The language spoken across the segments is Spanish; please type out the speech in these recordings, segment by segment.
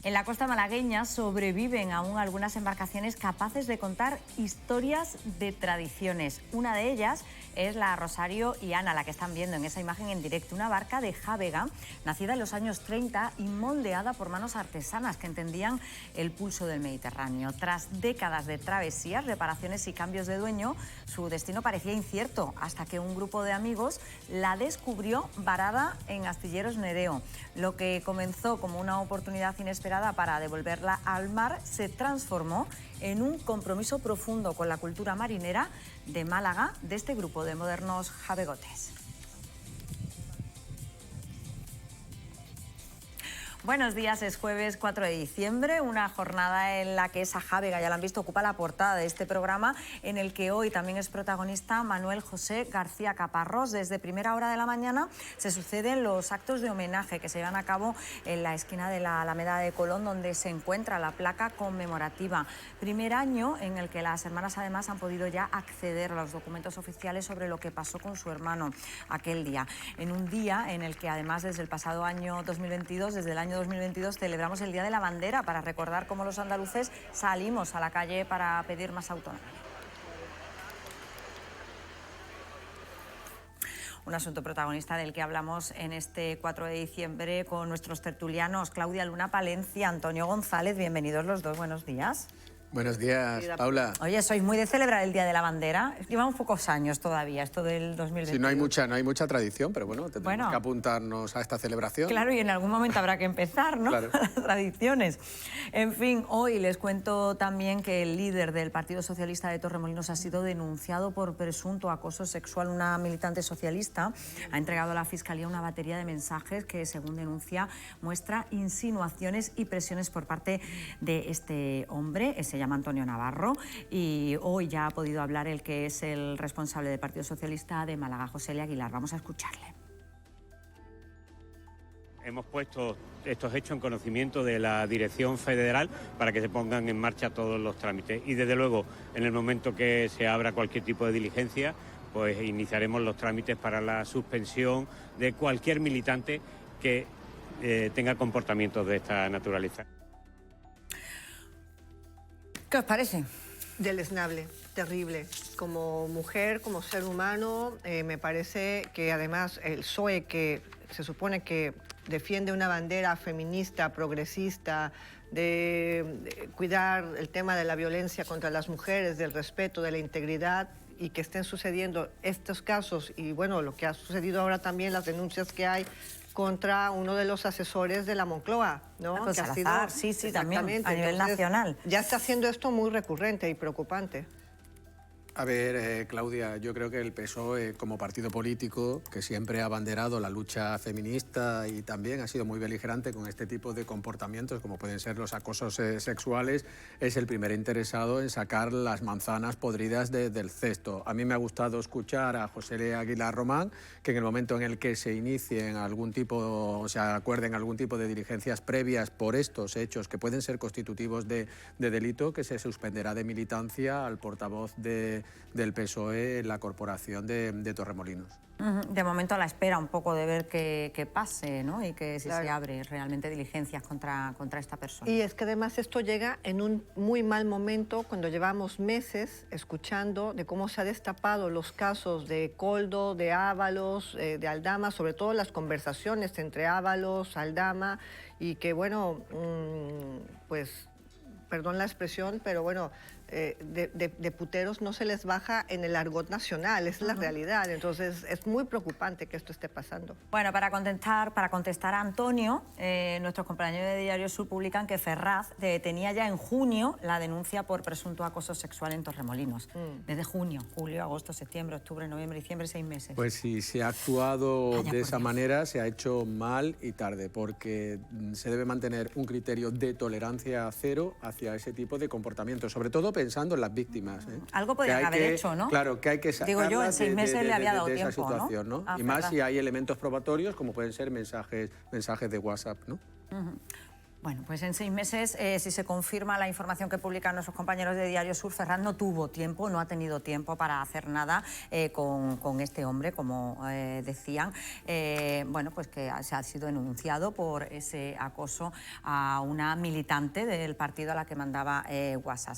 En la costa malagueña sobreviven aún algunas embarcaciones capaces de contar historias de tradiciones. Una de ellas es la Rosario y Ana, la que están viendo en esa imagen en directo. Una barca de Jávega, nacida en los años 30 y moldeada por manos artesanas que entendían el pulso del Mediterráneo. Tras décadas de travesías, reparaciones y cambios de dueño, su destino parecía incierto, hasta que un grupo de amigos la descubrió varada en Astilleros Nereo. Lo que comenzó como una oportunidad inesperada para devolverla al mar se transformó en un compromiso profundo con la cultura marinera de Málaga, de este grupo de modernos javegotes. Buenos días, es jueves 4 de diciembre, una jornada en la que esa Jávega, ya la han visto, ocupa la portada de este programa, en el que hoy también es protagonista Manuel José García Caparrós. Desde primera hora de la mañana se suceden los actos de homenaje que se llevan a cabo en la esquina de la Alameda de Colón, donde se encuentra la placa conmemorativa. Primer año en el que las hermanas además han podido ya acceder a los documentos oficiales sobre lo que pasó con su hermano aquel día. En un día en el que además desde el pasado año 2022, desde el año 2022, celebramos el Día de la Bandera para recordar cómo los andaluces salimos a la calle para pedir más autonomía. Un asunto protagonista del que hablamos en este 4 de diciembre con nuestros tertulianos Claudia Luna Palencia, Antonio González. Bienvenidos los dos, buenos días. Buenos días, Paula. Oye, sois muy de celebrar el Día de la Bandera. Llevamos pocos años todavía, esto del 2020. Sí, no hay mucha tradición, pero bueno, tenemos que apuntarnos a esta celebración. Claro, y en algún momento habrá que empezar, ¿no? Claro. Las tradiciones. En fin, hoy les cuento también que el líder del Partido Socialista de Torremolinos ha sido denunciado por presunto acoso sexual. Una militante socialista ha entregado a la Fiscalía una batería de mensajes que, según denuncia, muestra insinuaciones y presiones por parte de este hombre. Se llama Antonio Navarro y hoy ya ha podido hablar el que es el responsable del Partido Socialista de Málaga, José L. Aguilar. Vamos a escucharle. Hemos puesto estos hechos en conocimiento de la Dirección Federal para que se pongan en marcha todos los trámites y desde luego en el momento que se abra cualquier tipo de diligencia pues iniciaremos los trámites para la suspensión de cualquier militante que tenga comportamientos de esta naturaleza. ¿Qué os parece? Deleznable, terrible. Como mujer, como ser humano, me parece que además el PSOE, que se supone que defiende una bandera feminista, progresista, de cuidar el tema de la violencia contra las mujeres, del respeto, de la integridad, y que estén sucediendo estos casos, y bueno, lo que ha sucedido ahora también, las denuncias que hay contra uno de los asesores de la Moncloa, ¿no? Que ha sido, sí, también a nivel nacional. Ya está haciendo esto muy recurrente y preocupante. A ver, Claudia, yo creo que el PSOE, como partido político, que siempre ha abanderado la lucha feminista y también ha sido muy beligerante con este tipo de comportamientos, como pueden ser los acosos sexuales, es el primer interesado en sacar las manzanas podridas del cesto. A mí me ha gustado escuchar a José L. Aguilar Román, que en el momento en el que se inicien algún tipo, o se acuerden algún tipo de diligencias previas por estos hechos que pueden ser constitutivos de delito, que se suspenderá de militancia al portavoz del PSOE en la corporación de Torremolinos. De momento a la espera un poco de ver qué pase, ¿no? Y que si claro, se abre realmente diligencias contra esta persona. Y es que además esto llega en un muy mal momento cuando llevamos meses escuchando de cómo se han destapado los casos de Koldo, de Ábalos, de Aldama, sobre todo las conversaciones entre Ábalos, Aldama, y que bueno, pues perdón la expresión, pero bueno, de puteros no se les baja en el argot nacional, es la realidad. Entonces es muy preocupante que esto esté pasando. Bueno, para contestar a Antonio, nuestros compañeros de Diario Sur publican que Ferraz tenía ya en junio la denuncia por presunto acoso sexual en Torremolinos. Desde junio, julio, agosto, septiembre, octubre, noviembre, diciembre, 6 meses. Pues si se ha actuado de esa manera, se ha hecho mal y tarde, porque se debe mantener un criterio de tolerancia cero hacia ese tipo de comportamientos, sobre todo pensando en las víctimas. Algo podrían haber hecho, ¿no? Claro, que hay que sacarlas. Digo yo, en 6 meses le había dado de tiempo, esa situación, ¿no? Y más si hay elementos probatorios, como pueden ser mensajes de WhatsApp, ¿no? Bueno, pues en 6 meses, si se confirma la información que publican nuestros compañeros de Diario Sur, Ferran no ha tenido tiempo para hacer nada con este hombre, como decían. Bueno, pues que se ha sido denunciado por ese acoso a una militante del partido a la que mandaba WhatsApp.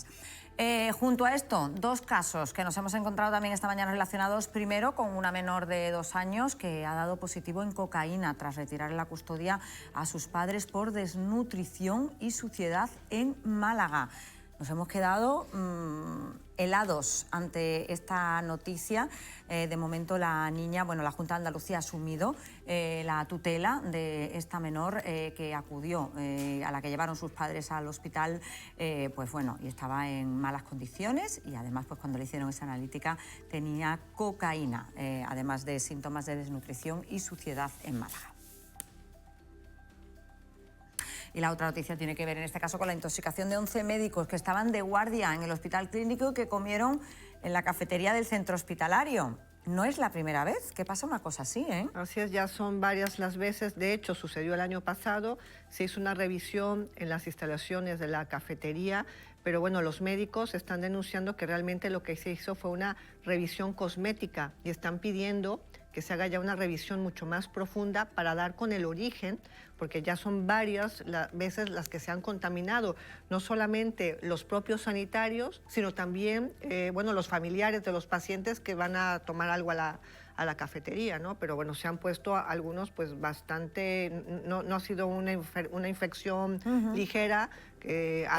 Junto a esto, 2 casos que nos hemos encontrado también esta mañana relacionados, primero con una menor de 2 años que ha dado positivo en cocaína tras retirar la custodia a sus padres por desnutrición y suciedad en Málaga. Nos hemos quedado helados ante esta noticia. De momento la niña, bueno, la Junta de Andalucía ha asumido la tutela de esta menor que acudió, a la que llevaron sus padres al hospital, pues bueno, y estaba en malas condiciones y además pues cuando le hicieron esa analítica tenía cocaína, además de síntomas de desnutrición y suciedad en Málaga. Y la otra noticia tiene que ver en este caso con la intoxicación de 11 médicos que estaban de guardia en el Hospital Clínico y que comieron en la cafetería del centro hospitalario. No es la primera vez que pasa una cosa así, ¿eh? Así es, ya son varias las veces. De hecho, sucedió el año pasado, se hizo una revisión en las instalaciones de la cafetería, pero bueno, los médicos están denunciando que realmente lo que se hizo fue una revisión cosmética y están pidiendo que se haga ya una revisión mucho más profunda para dar con el origen, porque ya son varias veces las que se han contaminado, no solamente los propios sanitarios, sino también bueno, los familiares de los pacientes que van a tomar algo a la cafetería, ¿no? Pero bueno, se han puesto algunos pues bastante, no ha sido una infección ligera.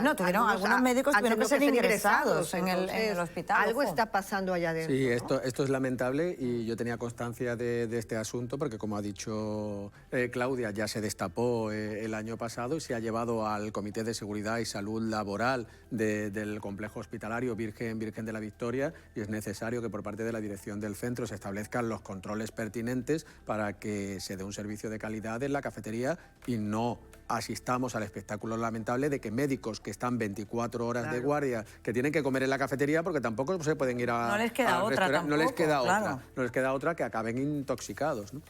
No, algunos médicos tuvieron que ser ingresados en el hospital. Algo está pasando allá adentro. Sí, ¿no? esto es lamentable y yo tenía constancia de este asunto porque, como ha dicho Claudia, ya se destapó el año pasado y se ha llevado al Comité de Seguridad y Salud Laboral del complejo hospitalario Virgen de la Victoria, y es necesario que por parte de la dirección del centro se establezcan los controles pertinentes para que se dé un servicio de calidad en la cafetería y no asistamos al espectáculo lamentable de que médicos que están 24 horas de guardia, que tienen que comer en la cafetería porque tampoco se pueden ir a... No les queda otra tampoco, no les queda claro. otra, no les queda otra que acaben intoxicados, ¿no?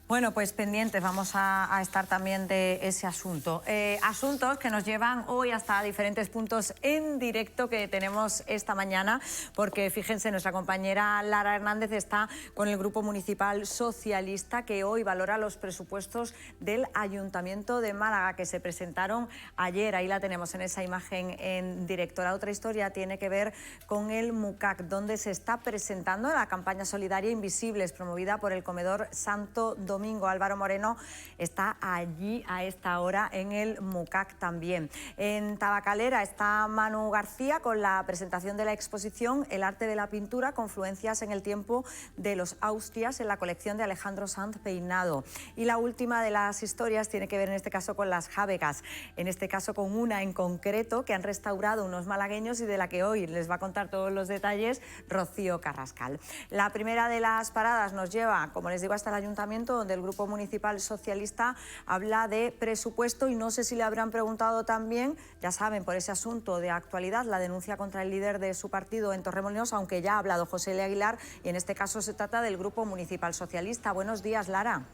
Bueno, pues pendientes vamos a estar también de ese asunto. Asuntos que nos llevan hoy hasta diferentes puntos en directo que tenemos esta mañana, porque fíjense, nuestra compañera Lara Hernández está con el Grupo Municipal Socialista que hoy valora los presupuestos del Ayuntamiento de Málaga que se presentaron ayer. Ahí la tenemos en esa imagen en directo. La otra historia tiene que ver con el MUCAC, donde se está presentando la campaña solidaria Invisibles, promovida por el Comedor Santo Domingo. Álvaro Moreno está allí a esta hora en el MUCAC también. En Tabacalera está Manu García con la presentación de la exposición El arte de la pintura, confluencias en el tiempo de los Austrias, en la colección de Alejandro Sanz Peinado. Y la última de las historias tiene que ver en este caso con las jávegas, en este caso con una en concreto que han restaurado unos malagueños y de la que hoy les va a contar todos los detalles Rocío Carrascal. La primera de las paradas nos lleva, como les digo, hasta el Ayuntamiento, donde el Grupo Municipal Socialista habla de presupuesto y no sé si le habrán preguntado también, ya saben, por ese asunto de actualidad, la denuncia contra el líder de su partido en Torremolinos, aunque ya ha hablado José L. Aguilar y en este caso se trata del Grupo Municipal Socialista. Buenos días, Lara.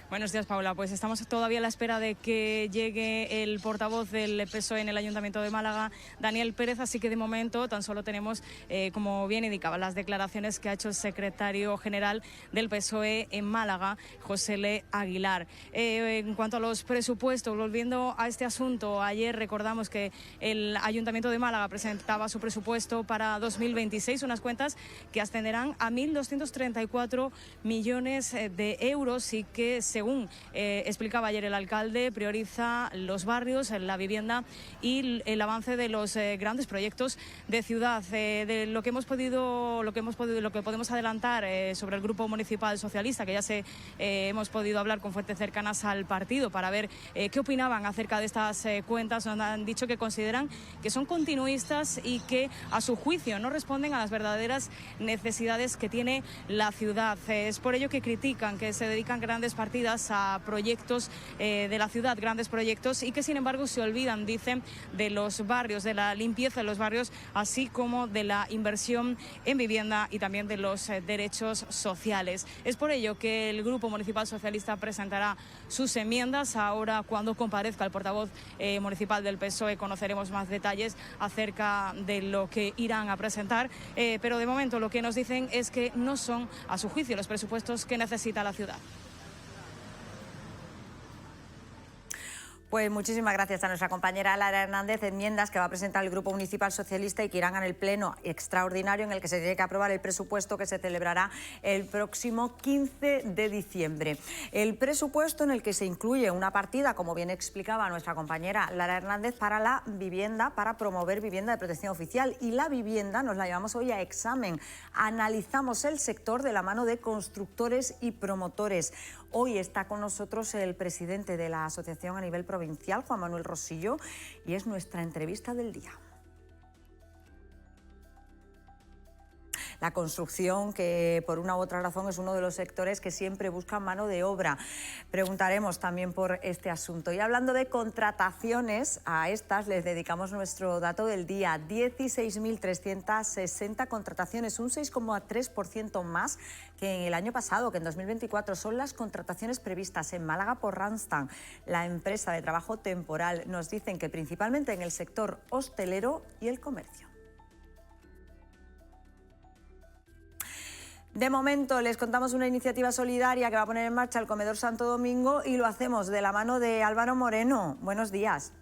Buenos días, Paula. Pues estamos todavía a la espera de que llegue el portavoz del PSOE en el Ayuntamiento de Málaga, Daniel Pérez, así que de momento tan solo tenemos, como bien indicaba, las declaraciones que ha hecho el secretario general del PSOE en Málaga, José L. Aguilar. En cuanto a los presupuestos, volviendo a este asunto, ayer recordamos que el Ayuntamiento de Málaga presentaba su presupuesto para 2026, unas cuentas que ascenderán a 1.234 millones de euros y que, según explicaba ayer el alcalde, prioriza los barrios, la vivienda y el avance de los grandes proyectos de ciudad. De lo que podemos adelantar sobre el Grupo Municipal Socialista, que ya hemos podido hablar con fuentes cercanas al partido para ver qué opinaban acerca de estas cuentas. Nos han dicho que consideran que son continuistas y que a su juicio no responden a las verdaderas necesidades que tiene la ciudad. Es por ello que critican que se dedican grandes partidas dirigidas a proyectos de la ciudad, grandes proyectos, y que sin embargo se olvidan, dicen, de los barrios, de la limpieza de los barrios, así como de la inversión en vivienda y también de los derechos sociales. Es por ello que el Grupo Municipal Socialista presentará sus enmiendas. Ahora, cuando comparezca el portavoz municipal del PSOE, conoceremos más detalles acerca de lo que irán a presentar, pero de momento lo que nos dicen es que no son, a su juicio, los presupuestos que necesita la ciudad. Pues muchísimas gracias a nuestra compañera Lara Hernández. Enmiendas que va a presentar el Grupo Municipal Socialista y que irán en el pleno extraordinario en el que se tiene que aprobar el presupuesto que se celebrará el próximo 15 de diciembre. El presupuesto en el que se incluye una partida, como bien explicaba nuestra compañera Lara Hernández, para la vivienda, para promover vivienda de protección oficial. Y la vivienda nos la llevamos hoy a examen. Analizamos el sector de la mano de constructores y promotores. Hoy está con nosotros el presidente de la asociación a nivel provincial, Juan Manuel Rosillo, y es nuestra entrevista del día. La construcción, que por una u otra razón es uno de los sectores que siempre buscan mano de obra. Preguntaremos también por este asunto. Y hablando de contrataciones, a estas les dedicamos nuestro dato del día. 16.360 contrataciones, un 6,3% más que en el año pasado, que en 2024. Son las contrataciones previstas en Málaga por Randstad, la empresa de trabajo temporal. Nos dicen que principalmente en el sector hostelero y el comercio. De momento les contamos una iniciativa solidaria que va a poner en marcha el Comedor Santo Domingo y lo hacemos de la mano de Álvaro Moreno. Buenos días.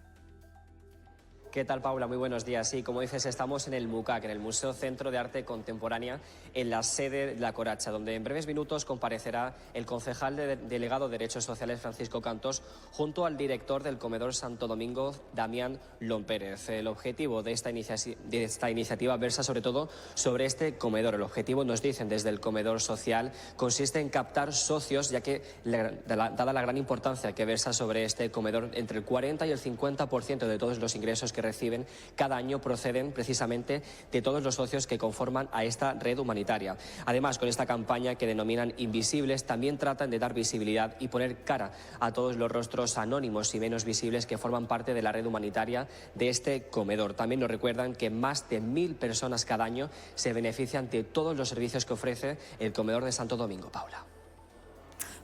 ¿Qué tal, Paula? Muy buenos días. Sí, como dices, estamos en el MUCAC, en el Museo Centro de Arte Contemporánea, en la sede de La Coracha, donde en breves minutos comparecerá el concejal delegado de Derechos Sociales, Francisco Cantos, junto al director del Comedor Santo Domingo, Damián Lompérez. El objetivo de esta iniciativa versa sobre todo sobre este comedor. El objetivo, nos dicen desde el comedor social, consiste en captar socios, ya que, dada la gran importancia que versa sobre este comedor, entre el 40 y el 50% de todos los ingresos que reciben cada año proceden precisamente de todos los socios que conforman a esta red humanitaria. Además, con esta campaña que denominan Invisibles, también tratan de dar visibilidad y poner cara a todos los rostros anónimos y menos visibles que forman parte de la red humanitaria de este comedor. También nos recuerdan que más de 1.000 personas cada año se benefician de todos los servicios que ofrece el comedor de Santo Domingo. Paula.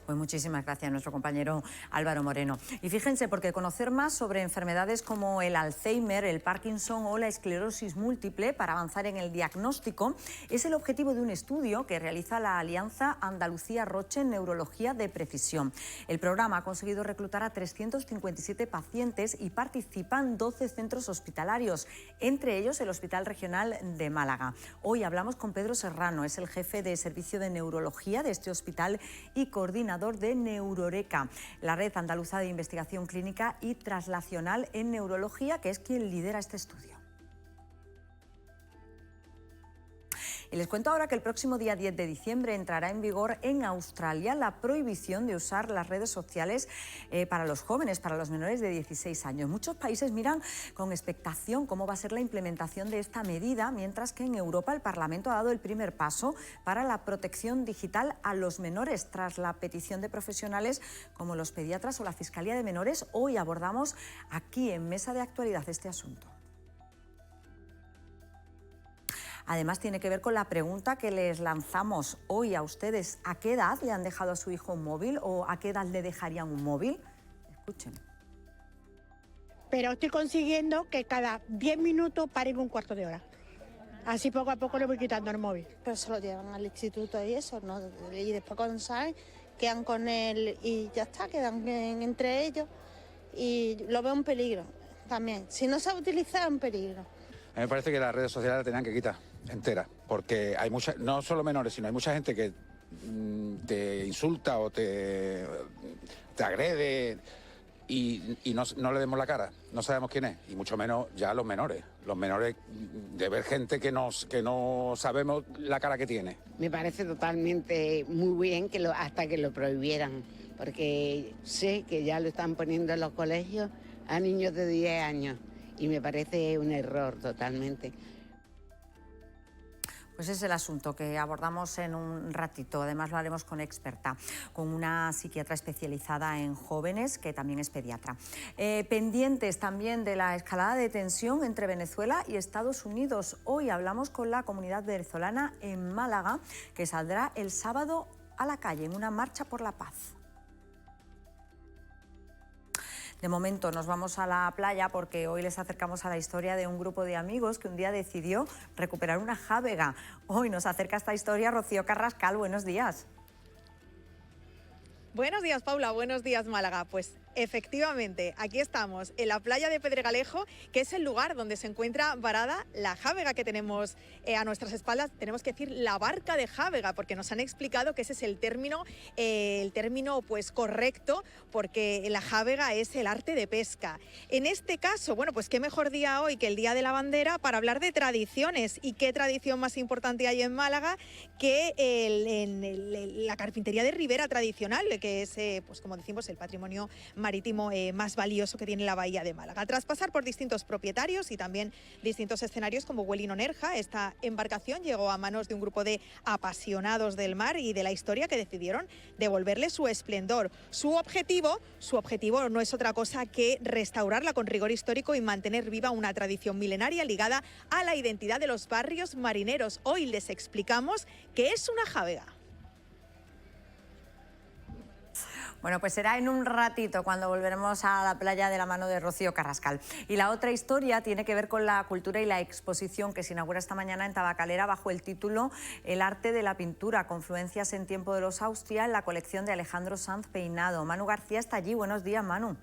Pues muchísimas gracias a nuestro compañero Álvaro Moreno. Y fíjense, porque conocer más sobre enfermedades como el Alzheimer, el Parkinson o la esclerosis múltiple para avanzar en el diagnóstico es el objetivo de un estudio que realiza la Alianza Andalucía Roche en Neurología de Precisión. El programa ha conseguido reclutar a 357 pacientes y participan 12 centros hospitalarios, entre ellos el Hospital Regional de Málaga. Hoy hablamos con Pedro Serrano, es el jefe de servicio de neurología de este hospital y coordinador de Neuroreca, la red andaluza de investigación clínica y traslacional en neurología, que es quien lidera este estudio. Y les cuento ahora que el próximo día 10 de diciembre entrará en vigor en Australia la prohibición de usar las redes sociales para los jóvenes, para los menores de 16 años. Muchos países miran con expectación cómo va a ser la implementación de esta medida, mientras que en Europa el Parlamento ha dado el primer paso para la protección digital a los menores tras la petición de profesionales como los pediatras o la Fiscalía de Menores. Hoy abordamos aquí en Mesa de Actualidad este asunto. Además, tiene que ver con la pregunta que les lanzamos hoy a ustedes. ¿A qué edad le han dejado a su hijo un móvil o a qué edad le dejarían un móvil? Escuchen. Pero estoy consiguiendo que cada 10 minutos paren un cuarto de hora. Así poco a poco le voy quitando el móvil. Pero se lo llevan al instituto y eso, ¿no? Y después cuando salen, quedan con él y ya está, quedan entre ellos. Y lo veo un peligro también. Si no sabe utilizar, es un peligro. A mí me parece que las redes sociales las tenían que quitar enteras, porque hay mucha, no solo menores, sino hay mucha gente que te insulta o te agrede y no le vemos la cara, no sabemos quién es, y mucho menos ya los menores de ver gente que no sabemos la cara que tiene. Me parece totalmente muy bien que hasta que lo prohibieran, porque sé que ya lo están poniendo en los colegios a niños de 10 años y me parece un error totalmente. Pues es el asunto que abordamos en un ratito. Además lo haremos con experta, con una psiquiatra especializada en jóvenes que también es pediatra. Pendientes también de la escalada de tensión entre Venezuela y Estados Unidos. Hoy hablamos con la comunidad venezolana en Málaga, que saldrá el sábado a la calle en una marcha por la paz. De momento nos vamos a la playa porque hoy les acercamos a la historia de un grupo de amigos que un día decidió recuperar una jávega. Hoy nos acerca esta historia Rocío Carrascal. Buenos días. Buenos días, Paula. Buenos días, Málaga. Pues efectivamente, aquí estamos en la playa de Pedregalejo, que es el lugar donde se encuentra varada la jávega que tenemos a nuestras espaldas. Tenemos que decir la barca de jávega, porque nos han explicado que ese es el término pues correcto, porque la jávega es el arte de pesca. En este caso, bueno, pues qué mejor día hoy que el Día de la Bandera para hablar de tradiciones. ¿Y qué tradición más importante hay en Málaga que la carpintería de ribera tradicional, que es, pues como decimos, el patrimonio marítimo más valioso que tiene la bahía de Málaga? Tras pasar por distintos propietarios y también distintos escenarios como Huelino Nerja, esta embarcación llegó a manos de un grupo de apasionados del mar y de la historia que decidieron devolverle su esplendor. Su objetivo no es otra cosa que restaurarla con rigor histórico y mantener viva una tradición milenaria ligada a la identidad de los barrios marineros. Hoy les explicamos qué es una jávega. Bueno, pues será en un ratito cuando volveremos a la playa de la mano de Rocío Carrascal. Y la otra historia tiene que ver con la cultura y la exposición que se inaugura esta mañana en Tabacalera bajo el título El arte de la pintura, confluencias en tiempo de los Austria, en la colección de Alejandro Sanz Peinado. Manu García está allí. Buenos días, Manu.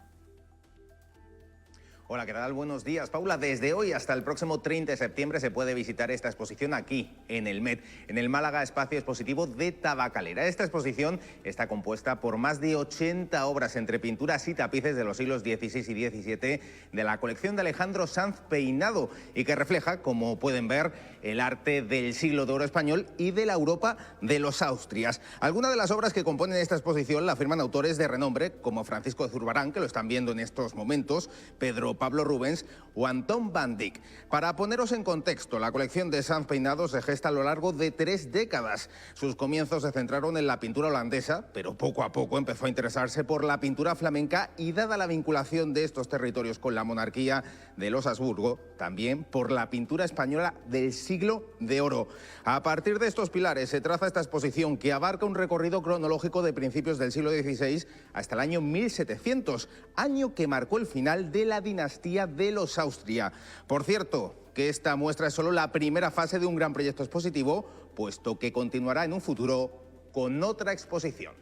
Hola, ¿qué tal? Buenos días, Paula. Desde hoy hasta el próximo 30 de septiembre se puede visitar esta exposición aquí, en el MET, en el Málaga Espacio Expositivo de Tabacalera. Esta exposición está compuesta por más de 80 obras entre pinturas y tapices de los siglos XVI y XVII de la colección de Alejandro Sanz Peinado y que refleja, como pueden ver, el arte del siglo de oro español y de la Europa de los Austrias. Algunas de las obras que componen esta exposición la firman autores de renombre como Francisco de Zurbarán, que lo están viendo en estos momentos, Pedro Pablo Rubens o Anton van Dyck. Para poneros en contexto, la colección de Sanz Peinado se gesta a lo largo de 3 décadas. Sus comienzos se centraron en la pintura holandesa, pero poco a poco empezó a interesarse por la pintura flamenca y, dada la vinculación de estos territorios con la monarquía de los Habsburgo, también por la pintura española del siglo de oro. A partir de estos pilares se traza esta exposición que abarca un recorrido cronológico de principios del siglo XVI hasta el año 1700, año que marcó el final de la dinastía de los Austria. Por cierto, que esta muestra es solo la primera fase de un gran proyecto expositivo, puesto que continuará en un futuro con otra exposición.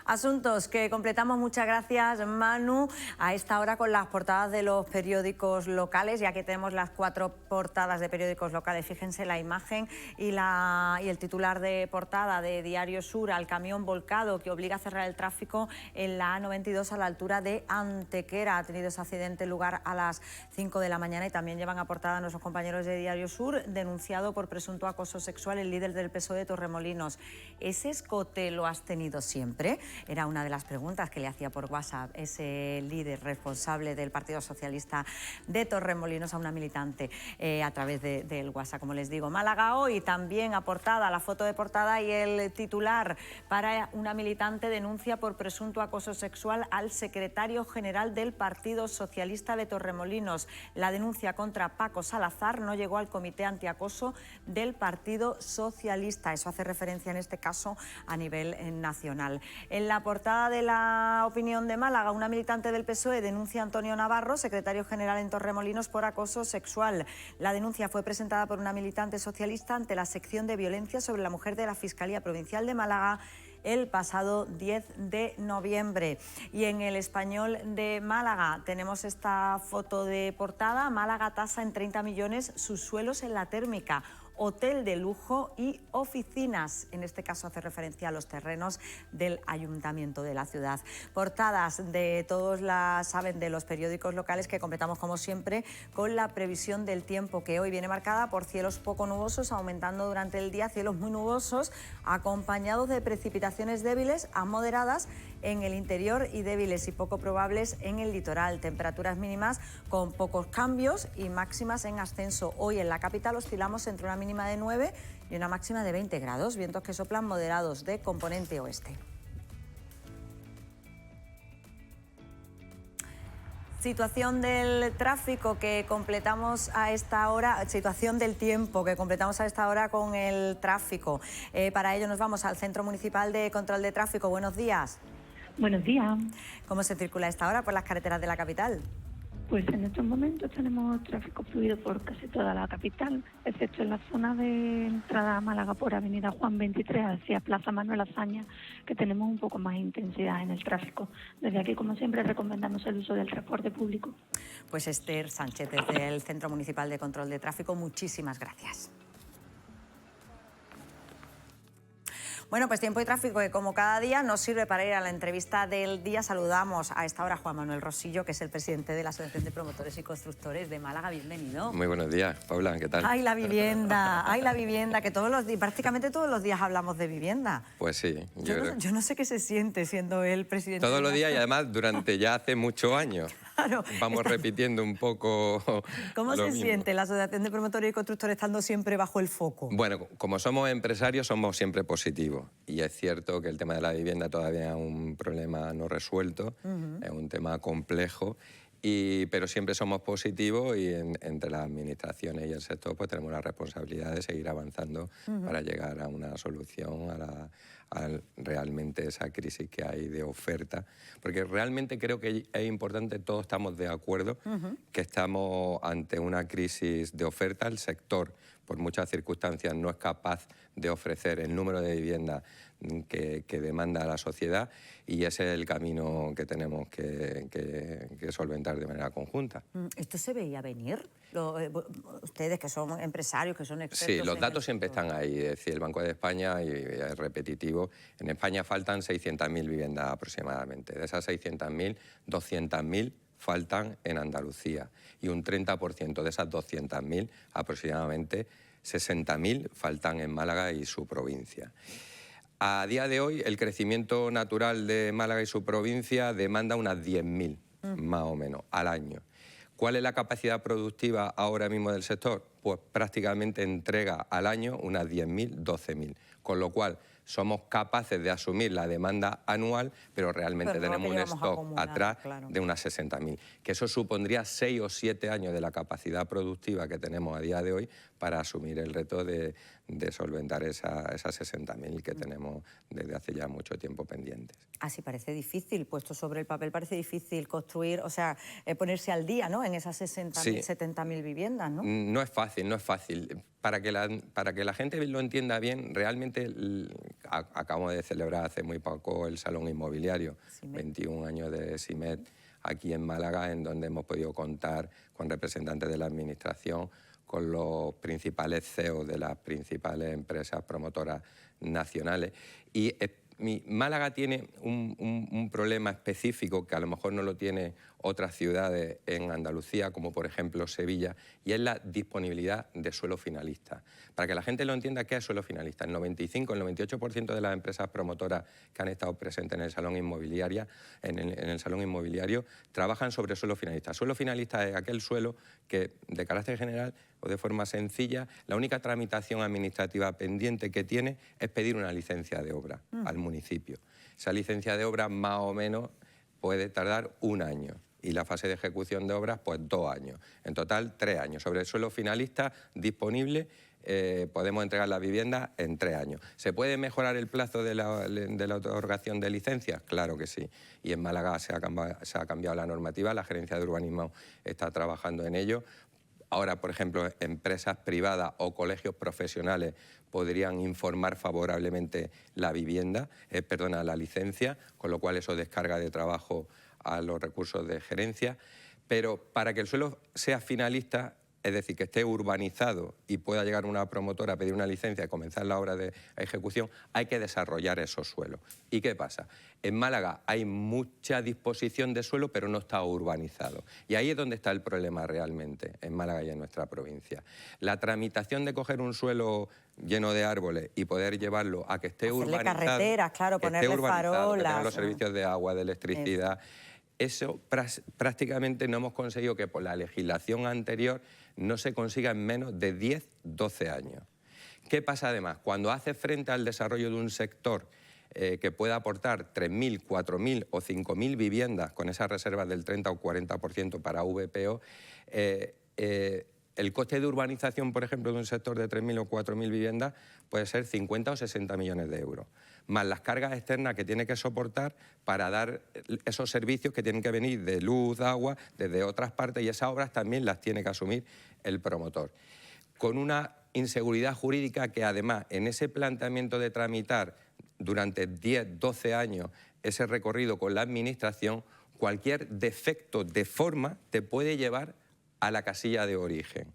Asuntos que completamos. Muchas gracias, Manu. A esta hora con las portadas de los periódicos locales, ya que tenemos las 4 portadas de periódicos locales. Fíjense la imagen y el titular de portada de Diario Sur: al camión volcado que obliga a cerrar el tráfico en la A92 a la altura de Antequera. Ha tenido ese accidente lugar a las 5 de la mañana y también llevan a portada nuestros compañeros de Diario Sur: denunciado por presunto acoso sexual el líder del PSOE de Torremolinos. ¿Ese escote lo has tenido siempre? Era una de las preguntas que le hacía por WhatsApp ese líder responsable del Partido Socialista de Torremolinos a una militante a través del WhatsApp, como les digo. Málaga Hoy también a portada, la foto de portada y el titular: para una militante denuncia por presunto acoso sexual al secretario general del Partido Socialista de Torremolinos. La denuncia contra Paco Salazar no llegó al comité antiacoso del Partido Socialista. Eso hace referencia en este caso a nivel nacional. En la portada de La Opinión de Málaga, una militante del PSOE denuncia a Antonio Navarro, secretario general en Torremolinos, por acoso sexual. La denuncia fue presentada por una militante socialista ante la sección de violencia sobre la mujer de la Fiscalía Provincial de Málaga el pasado 10 de noviembre. Y en El Español de Málaga tenemos esta foto de portada: Málaga tasa en 30 millones sus suelos en la térmica. Hotel de lujo y oficinas. En este caso hace referencia a los terrenos del Ayuntamiento de la ciudad. Portadas de todos saben de los periódicos locales, que completamos como siempre con la previsión del tiempo, que hoy viene marcada por cielos poco nubosos, aumentando durante el día cielos muy nubosos, acompañados de precipitaciones débiles a moderadas en el interior y débiles y poco probables en el litoral. Temperaturas mínimas con pocos cambios y máximas en ascenso. Hoy en la capital oscilamos entre una mínima de 9 y una máxima de 20 grados, vientos que soplan moderados de componente oeste. Situación del tráfico que completamos a esta hora, situación del tiempo que completamos a esta hora con el tráfico. Para ello nos vamos al Centro Municipal de Control de Tráfico. Buenos días. Buenos días. ¿Cómo se circula a esta hora por las carreteras de la capital? Pues en estos momentos tenemos tráfico fluido por casi toda la capital, excepto en la zona de entrada a Málaga por Avenida Juan 23 hacia Plaza Manuel Azaña, que tenemos un poco más intensidad en el tráfico. Desde aquí, como siempre, recomendamos el uso del transporte público. Pues Esther Sánchez, desde el Centro Municipal de Control de Tráfico, muchísimas gracias. Bueno, pues tiempo y tráfico que como cada día nos sirve para ir a la entrevista del día. Saludamos a esta hora a Juan Manuel Rosillo, que es el presidente de la Asociación de Promotores y Constructores de Málaga. Bienvenido. Muy buenos días, Paula, ¿qué tal? Ay, la vivienda, que prácticamente todos los días hablamos de vivienda. Pues sí. Yo no sé qué se siente siendo el presidente. Todos los días y además durante ya hace muchos años. Claro, vamos repitiendo un poco. ¿Cómo se siente la Asociación de Promotores y Constructores estando siempre bajo el foco? Bueno, como somos empresarios somos siempre positivos y es cierto que el tema de la vivienda todavía es un problema no resuelto, es un tema complejo. Pero siempre somos positivos y entre las administraciones y el sector pues tenemos la responsabilidad de seguir avanzando para llegar a una solución a realmente esa crisis que hay de oferta. Porque realmente creo que es importante, todos estamos de acuerdo que estamos ante una crisis de oferta. El sector, por muchas circunstancias, no es capaz de ofrecer el número de viviendas que demanda la sociedad y ese es el camino que tenemos que solventar de manera conjunta. ¿Esto se veía venir? Ustedes que son empresarios, que son expertos... Sí, los datos siempre están ahí. Es decir, el Banco de España, y es repetitivo, en España faltan 600.000 viviendas aproximadamente. De esas 600.000, 200.000 faltan en Andalucía y un 30% de esas 200.000, aproximadamente 60.000, faltan en Málaga y su provincia. A día de hoy, el crecimiento natural de Málaga y su provincia demanda unas 10.000, más o menos, al año. ¿Cuál es la capacidad productiva ahora mismo del sector? Pues prácticamente entrega al año unas 10.000, 12.000, con lo cual somos capaces de asumir la demanda anual, pero realmente tenemos un stock atrás de unas 60.000, que eso supondría 6 o 7 años de la capacidad productiva que tenemos a día de hoy para asumir el reto de solventar esas 60.000 que tenemos desde hace ya mucho tiempo pendientes. Así parece difícil, puesto sobre el papel parece difícil construir, o sea, ponerse al día, ¿no?, en esas 60.000, 70.000 viviendas, ¿no? No es fácil, no es fácil. Para que la gente lo entienda bien, realmente acabamos de celebrar hace muy poco el Salón Inmobiliario, 21 años de CIMET aquí en Málaga, en donde hemos podido contar con representantes de la Administración, con los principales CEOs de las principales empresas promotoras nacionales. Y Málaga tiene un problema específico que a lo mejor no lo tiene otras ciudades en Andalucía, como por ejemplo Sevilla, y es la disponibilidad de suelo finalista. Para que la gente lo entienda, ¿qué es suelo finalista? El 98% de las empresas promotoras que han estado presentes en el Salón Inmobiliario, trabajan sobre suelo finalista. Suelo finalista es aquel suelo que, de carácter general o de forma sencilla, la única tramitación administrativa pendiente que tiene es pedir una licencia de obra al municipio. Esa licencia de obra más o menos puede tardar 1 año y la fase de ejecución de obras pues 2 años. En total 3 años. Sobre el suelo finalista disponible podemos entregar la vivienda en 3 años. ¿Se puede mejorar el plazo de la otorgación de licencias? Claro que sí. Y en Málaga se ha cambiado la normativa, la Gerencia de Urbanismo está trabajando en ello. Ahora, por ejemplo, empresas privadas o colegios profesionales podrían informar favorablemente la licencia, con lo cual eso descarga de trabajo a los recursos de gerencia. Pero para que el suelo sea finalista es decir, que esté urbanizado y pueda llegar una promotora a pedir una licencia y comenzar la obra de ejecución, hay que desarrollar esos suelos. ¿Y qué pasa? En Málaga hay mucha disposición de suelo, pero no está urbanizado. Y ahí es donde está el problema realmente, en Málaga y en nuestra provincia. La tramitación de coger un suelo lleno de árboles y poder llevarlo a que esté urbanizado, carreteras, claro, ponerle farolas, que tenga los servicios de agua, de electricidad. Eso prácticamente no hemos conseguido que por la legislación anterior no se consiga en menos de 10, 12 años. ¿Qué pasa además? Cuando hace frente al desarrollo de un sector que pueda aportar 3.000, 4.000 o 5.000 viviendas con esas reservas del 30 o 40% para VPO, el coste de urbanización, por ejemplo, de un sector de 3.000 o 4.000 viviendas puede ser 50 o 60 millones de euros, más las cargas externas que tiene que soportar para dar esos servicios que tienen que venir de luz, agua, desde otras partes, y esas obras también las tiene que asumir el promotor. Con una inseguridad jurídica que además en ese planteamiento de tramitar durante 10, 12 años ese recorrido con la administración, cualquier defecto de forma te puede llevar a la casilla de origen.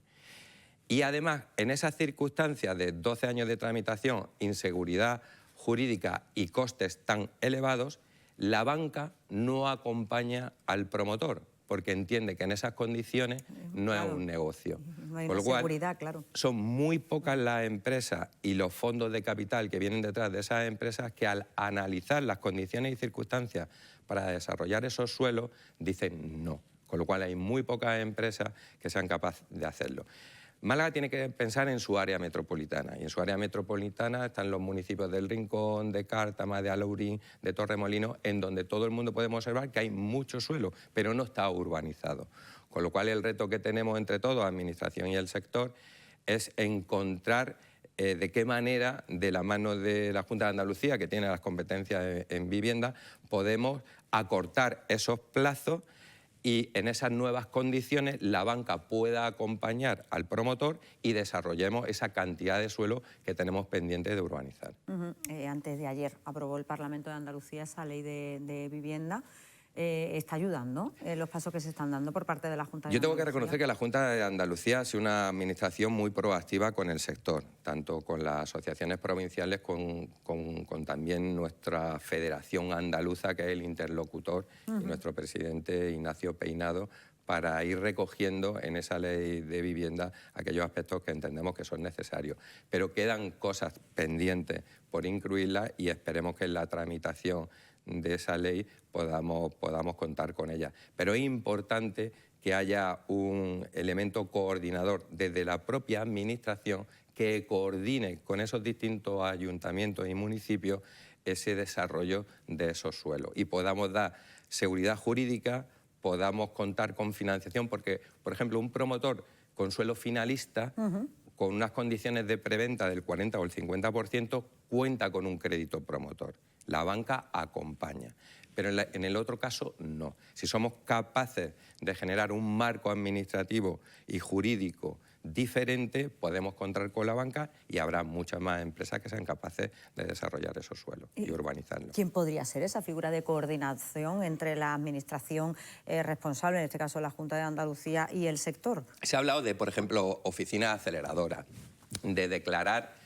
Y además, en esas circunstancias de 12 años de tramitación, inseguridad jurídica y costes tan elevados, la banca no acompaña al promotor, porque entiende que en esas condiciones no es un negocio. No hay Con una lo cual, seguridad, claro. son muy pocas las empresas y los fondos de capital que vienen detrás de esas empresas que al analizar las condiciones y circunstancias para desarrollar esos suelos dicen no. Con lo cual hay muy pocas empresas que sean capaces de hacerlo. Málaga tiene que pensar en su área metropolitana, y en su área metropolitana están los municipios del Rincón, de Cártama, de Alhaurín, de Torremolinos, en donde todo el mundo podemos observar que hay mucho suelo, pero no está urbanizado. Con lo cual el reto que tenemos entre todos, administración y el sector, es encontrar de qué manera, de la mano de la Junta de Andalucía, que tiene las competencias en vivienda, podemos acortar esos plazos y en esas nuevas condiciones la banca pueda acompañar al promotor y desarrollemos esa cantidad de suelo que tenemos pendiente de urbanizar. Antes de ayer aprobó el Parlamento de Andalucía esa ley de vivienda. Está ayudando los pasos que se están dando por parte de la Junta de Andalucía. Yo tengo que reconocer que la Junta de Andalucía ha sido una administración muy proactiva con el sector, tanto con las asociaciones provinciales con también nuestra Federación Andaluza, que es el interlocutor, y nuestro presidente Ignacio Peinado, para ir recogiendo en esa ley de vivienda aquellos aspectos que entendemos que son necesarios. Pero quedan cosas pendientes por incluirlas y esperemos que en la tramitación de esa ley podamos contar con ella. Pero es importante que haya un elemento coordinador desde la propia administración que coordine con esos distintos ayuntamientos y municipios ese desarrollo de esos suelos y podamos dar seguridad jurídica, podamos contar con financiación, porque, por ejemplo, un promotor con suelo finalista, con unas condiciones de preventa del 40 o el 50%, cuenta con un crédito promotor. La banca acompaña, pero en el otro caso no. Si somos capaces de generar un marco administrativo y jurídico diferente, podemos contar con la banca y habrá muchas más empresas que sean capaces de desarrollar esos suelos y urbanizarlos. ¿Quién podría ser esa figura de coordinación entre la administración responsable, en este caso la Junta de Andalucía, y el sector? Se ha hablado de, por ejemplo, oficinas aceleradoras, de declarar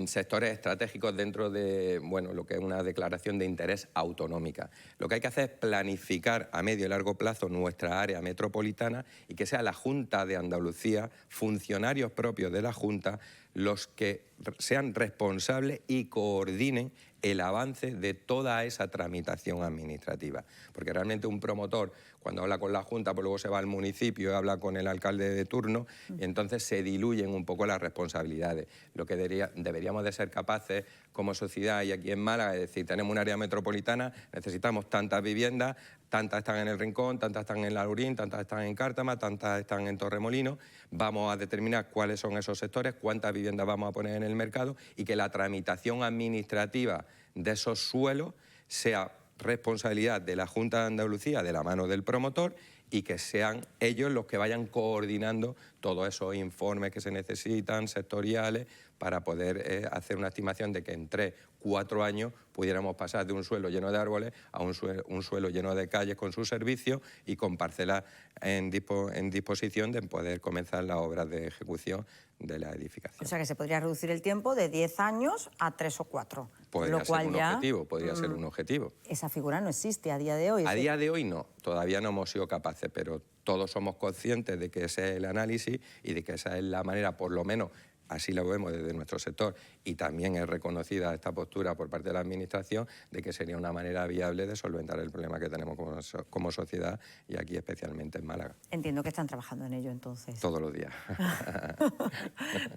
sectores estratégicos dentro de lo que es una declaración de interés autonómica. Lo que hay que hacer es planificar a medio y largo plazo nuestra área metropolitana y que sea la Junta de Andalucía, funcionarios propios de la Junta, los que sean responsables y coordinen el avance de toda esa tramitación administrativa. Porque realmente un promotor, cuando habla con la Junta, pues luego se va al municipio, habla con el alcalde de turno y entonces se diluyen un poco las responsabilidades. Lo que deberíamos de ser capaces como sociedad y aquí en Málaga es decir, tenemos un área metropolitana, necesitamos tantas viviendas, tantas están en el Rincón, tantas están en Alhaurín, tantas están en Cártama, tantas están en Torremolinos. Vamos a determinar cuáles son esos sectores, cuántas viviendas vamos a poner en el mercado y que la tramitación administrativa de esos suelos sea responsabilidad de la Junta de Andalucía de la mano del promotor y que sean ellos los que vayan coordinando todos esos informes que se necesitan, sectoriales, para poder hacer una estimación de que en 3, 4 años pudiéramos pasar de un suelo lleno de árboles a un suelo lleno de calles con sus servicios y con parcelas en disposición de poder comenzar las obras de ejecución de la edificación. O sea que se podría reducir el tiempo de 10 años a 3 o 4. Podría ser un objetivo. Esa figura no existe a día de hoy. A día de hoy no, todavía no hemos sido capaces, pero todos somos conscientes de que ese es el análisis y de que esa es la manera, por lo menos, así lo vemos desde nuestro sector, y también es reconocida esta postura por parte de la Administración, de que sería una manera viable de solventar el problema que tenemos como sociedad, y aquí especialmente en Málaga. Entiendo que están trabajando en ello, entonces. Todos los días.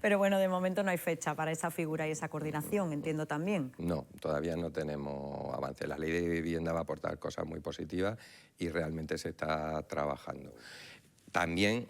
Pero bueno, de momento no hay fecha para esa figura y esa coordinación, entiendo también. No, todavía no tenemos avance. La ley de vivienda va a aportar cosas muy positivas y realmente se está trabajando. También,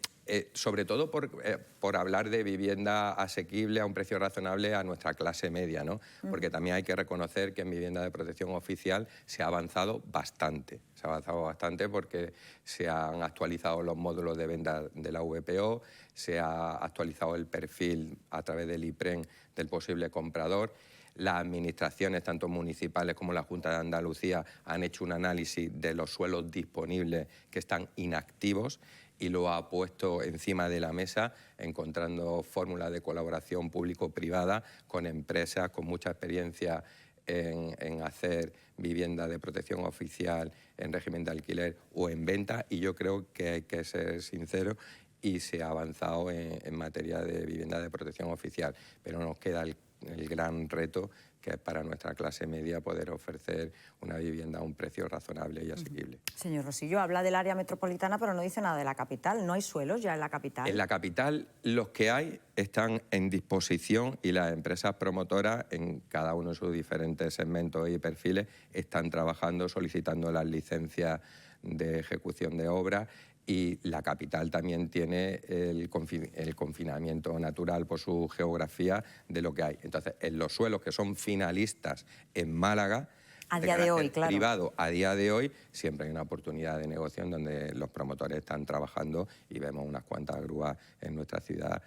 sobre todo por hablar de vivienda asequible a un precio razonable a nuestra clase media, ¿no? Porque también hay que reconocer que en vivienda de protección oficial se ha avanzado bastante. Se ha avanzado bastante porque se han actualizado los módulos de venta de la VPO, se ha actualizado el perfil a través del IPREN del posible comprador. Las administraciones, tanto municipales como la Junta de Andalucía, han hecho un análisis de los suelos disponibles que están inactivos y lo ha puesto encima de la mesa, encontrando fórmulas de colaboración público-privada con empresas con mucha experiencia en hacer vivienda de protección oficial en régimen de alquiler o en venta, y yo creo que hay que ser sincero y se ha avanzado en materia de vivienda de protección oficial, pero nos queda el gran reto, que es para nuestra clase media poder ofrecer una vivienda a un precio razonable y asequible. Señor Rosillo, habla del área metropolitana, pero no dice nada de la capital. ¿No hay suelos ya en la capital? En la capital los que hay están en disposición y las empresas promotoras, en cada uno de sus diferentes segmentos y perfiles, están trabajando, solicitando las licencias de ejecución de obras. Y la capital también tiene el confinamiento natural por su geografía de lo que hay. Entonces, en los suelos que son finalistas en Málaga, a día de hoy, claro, privado, a día de hoy, siempre hay una oportunidad de negocio en donde los promotores están trabajando y vemos unas cuantas grúas en nuestra ciudad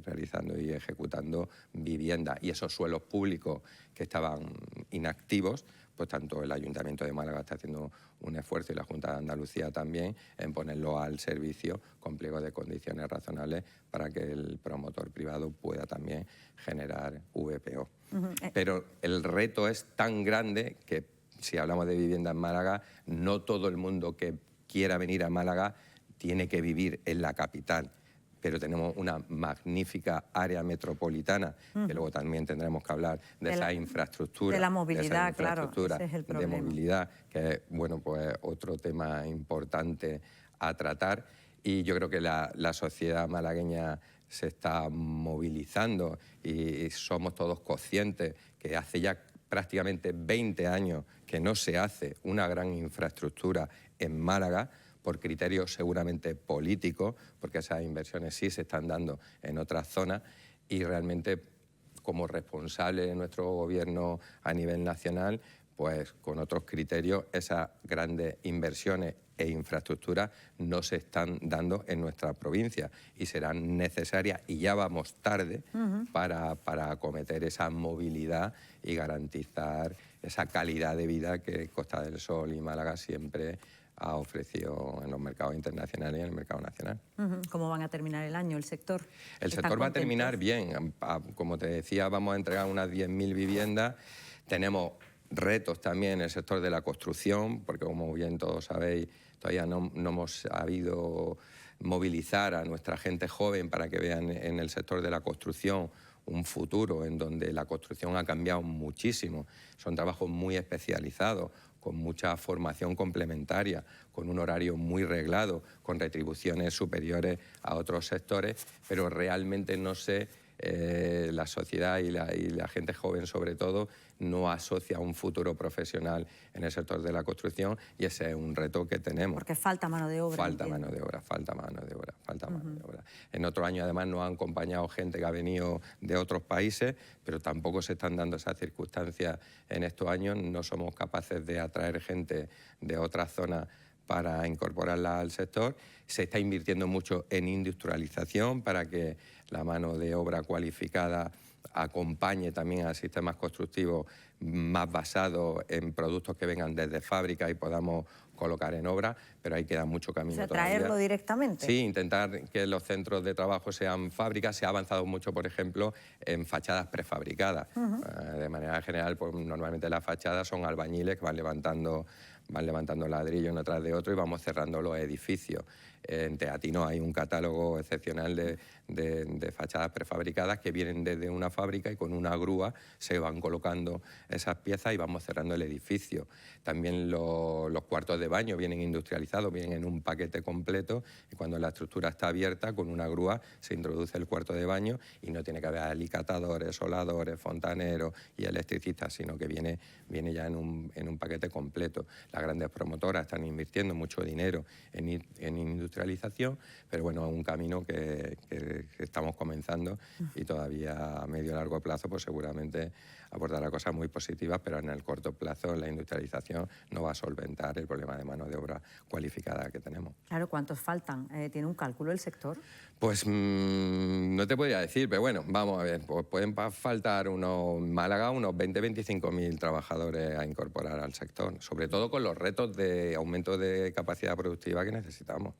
realizando y ejecutando vivienda. Y esos suelos públicos que estaban inactivos, pues tanto el Ayuntamiento de Málaga está haciendo un esfuerzo, y la Junta de Andalucía también, en ponerlo al servicio con pliegos de condiciones razonables para que el promotor privado pueda también generar VPO. Pero el reto es tan grande que, si hablamos de vivienda en Málaga, no todo el mundo que quiera venir a Málaga tiene que vivir en la capital. Pero tenemos una magnífica área metropolitana, que luego también tendremos que hablar de esa infraestructura. De la movilidad, claro, ese es el problema. De movilidad, que es, bueno, pues otro tema importante a tratar. Y yo creo que la sociedad malagueña se está movilizando y somos todos conscientes que hace ya prácticamente 20 años que no se hace una gran infraestructura en Málaga, por criterios seguramente políticos, porque esas inversiones sí se están dando en otras zonas, y realmente como responsable de nuestro gobierno a nivel nacional, pues con otros criterios esas grandes inversiones e infraestructuras no se están dando en nuestra provincia y serán necesarias, y ya vamos tarde para acometer esa movilidad y garantizar esa calidad de vida que Costa del Sol y Málaga siempre ha ofrecido en los mercados internacionales y en el mercado nacional. ¿Cómo van a terminar el año el sector? El sector va a terminar bien. Como te decía, vamos a entregar unas 10.000 viviendas. Tenemos retos también en el sector de la construcción, porque como bien todos sabéis, todavía no hemos sabido movilizar a nuestra gente joven para que vean en el sector de la construcción un futuro en donde la construcción ha cambiado muchísimo. Son trabajos muy especializados, con mucha formación complementaria, con un horario muy reglado, con retribuciones superiores a otros sectores, pero realmente no sé, la sociedad y la gente joven sobre todo no asocia un futuro profesional en el sector de la construcción, y ese es un reto que tenemos. Porque falta mano de obra. Falta mano de obra. En otros años además nos han acompañado gente que ha venido de otros países, pero tampoco se están dando esas circunstancias en estos años. No somos capaces de atraer gente de otras zonas para incorporarla al sector. Se está invirtiendo mucho en industrialización para que la mano de obra cualificada acompañe también a sistemas constructivos más basados en productos que vengan desde fábrica y podamos colocar en obra, pero ahí queda mucho camino O sea, todavía. traerlo directamente. Sí, intentar que los centros de trabajo sean fábricas. Se ha avanzado mucho, por ejemplo, en fachadas prefabricadas. De manera general, pues, normalmente las fachadas son albañiles que van levantando ladrillo uno tras de otro y vamos cerrando los edificios. En Teatino hay un catálogo excepcional de fachadas prefabricadas que vienen desde una fábrica y con una grúa se van colocando esas piezas y vamos cerrando el edificio. También los cuartos de baño vienen industrializados, vienen en un paquete completo y cuando la estructura está abierta con una grúa se introduce el cuarto de baño y no tiene que haber alicatadores, soldadores, fontaneros y electricistas, sino que viene ya en un paquete completo. Las grandes promotoras están invirtiendo mucho dinero en industrialización, pero bueno, es un camino que estamos comenzando y todavía a medio y largo plazo pues seguramente aportará cosas muy positivas, pero en el corto plazo la industrialización no va a solventar el problema de mano de obra cualificada que tenemos. Claro, ¿cuántos faltan? ¿Tiene un cálculo el sector? Pues no te podría decir, pero bueno, vamos a ver, pues pueden faltar en Málaga unos 20-25.000 trabajadores a incorporar al sector, sobre todo con los retos de aumento de capacidad productiva que necesitamos.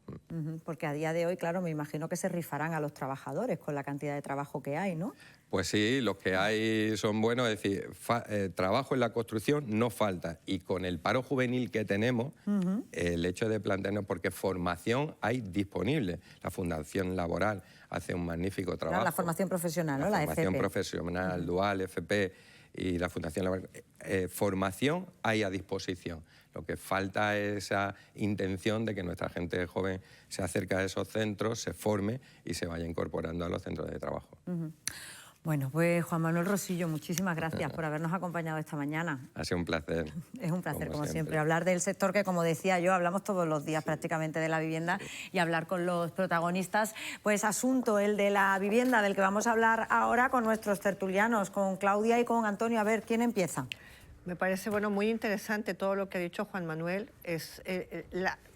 Porque a día de hoy, claro, me imagino que se rifarán a los trabajadores con la cantidad de trabajo que hay, ¿no? Pues sí, los que hay son buenos, es decir, trabajo en la construcción no falta y con el paro juvenil que tenemos, el hecho de plantearnos, porque formación hay disponible, la Fundación Laboral hace un magnífico trabajo. Claro, la formación profesional, ¿no? La formación FP. profesional, dual, FP y la Fundación Laboral. Formación hay a disposición. Lo que falta es esa intención de que nuestra gente joven se acerque a esos centros, se forme y se vaya incorporando a los centros de trabajo. Bueno, pues Juan Manuel Rosillo, muchísimas gracias por habernos acompañado esta mañana. Ha sido un placer. Es un placer, como siempre, hablar del sector que, como decía yo, hablamos todos los días prácticamente de la vivienda y hablar con los protagonistas. Pues asunto el de la vivienda, del que vamos a hablar ahora con nuestros tertulianos, con Claudia y con Antonio. A ver, ¿quién empieza? Me parece muy interesante todo lo que ha dicho Juan Manuel.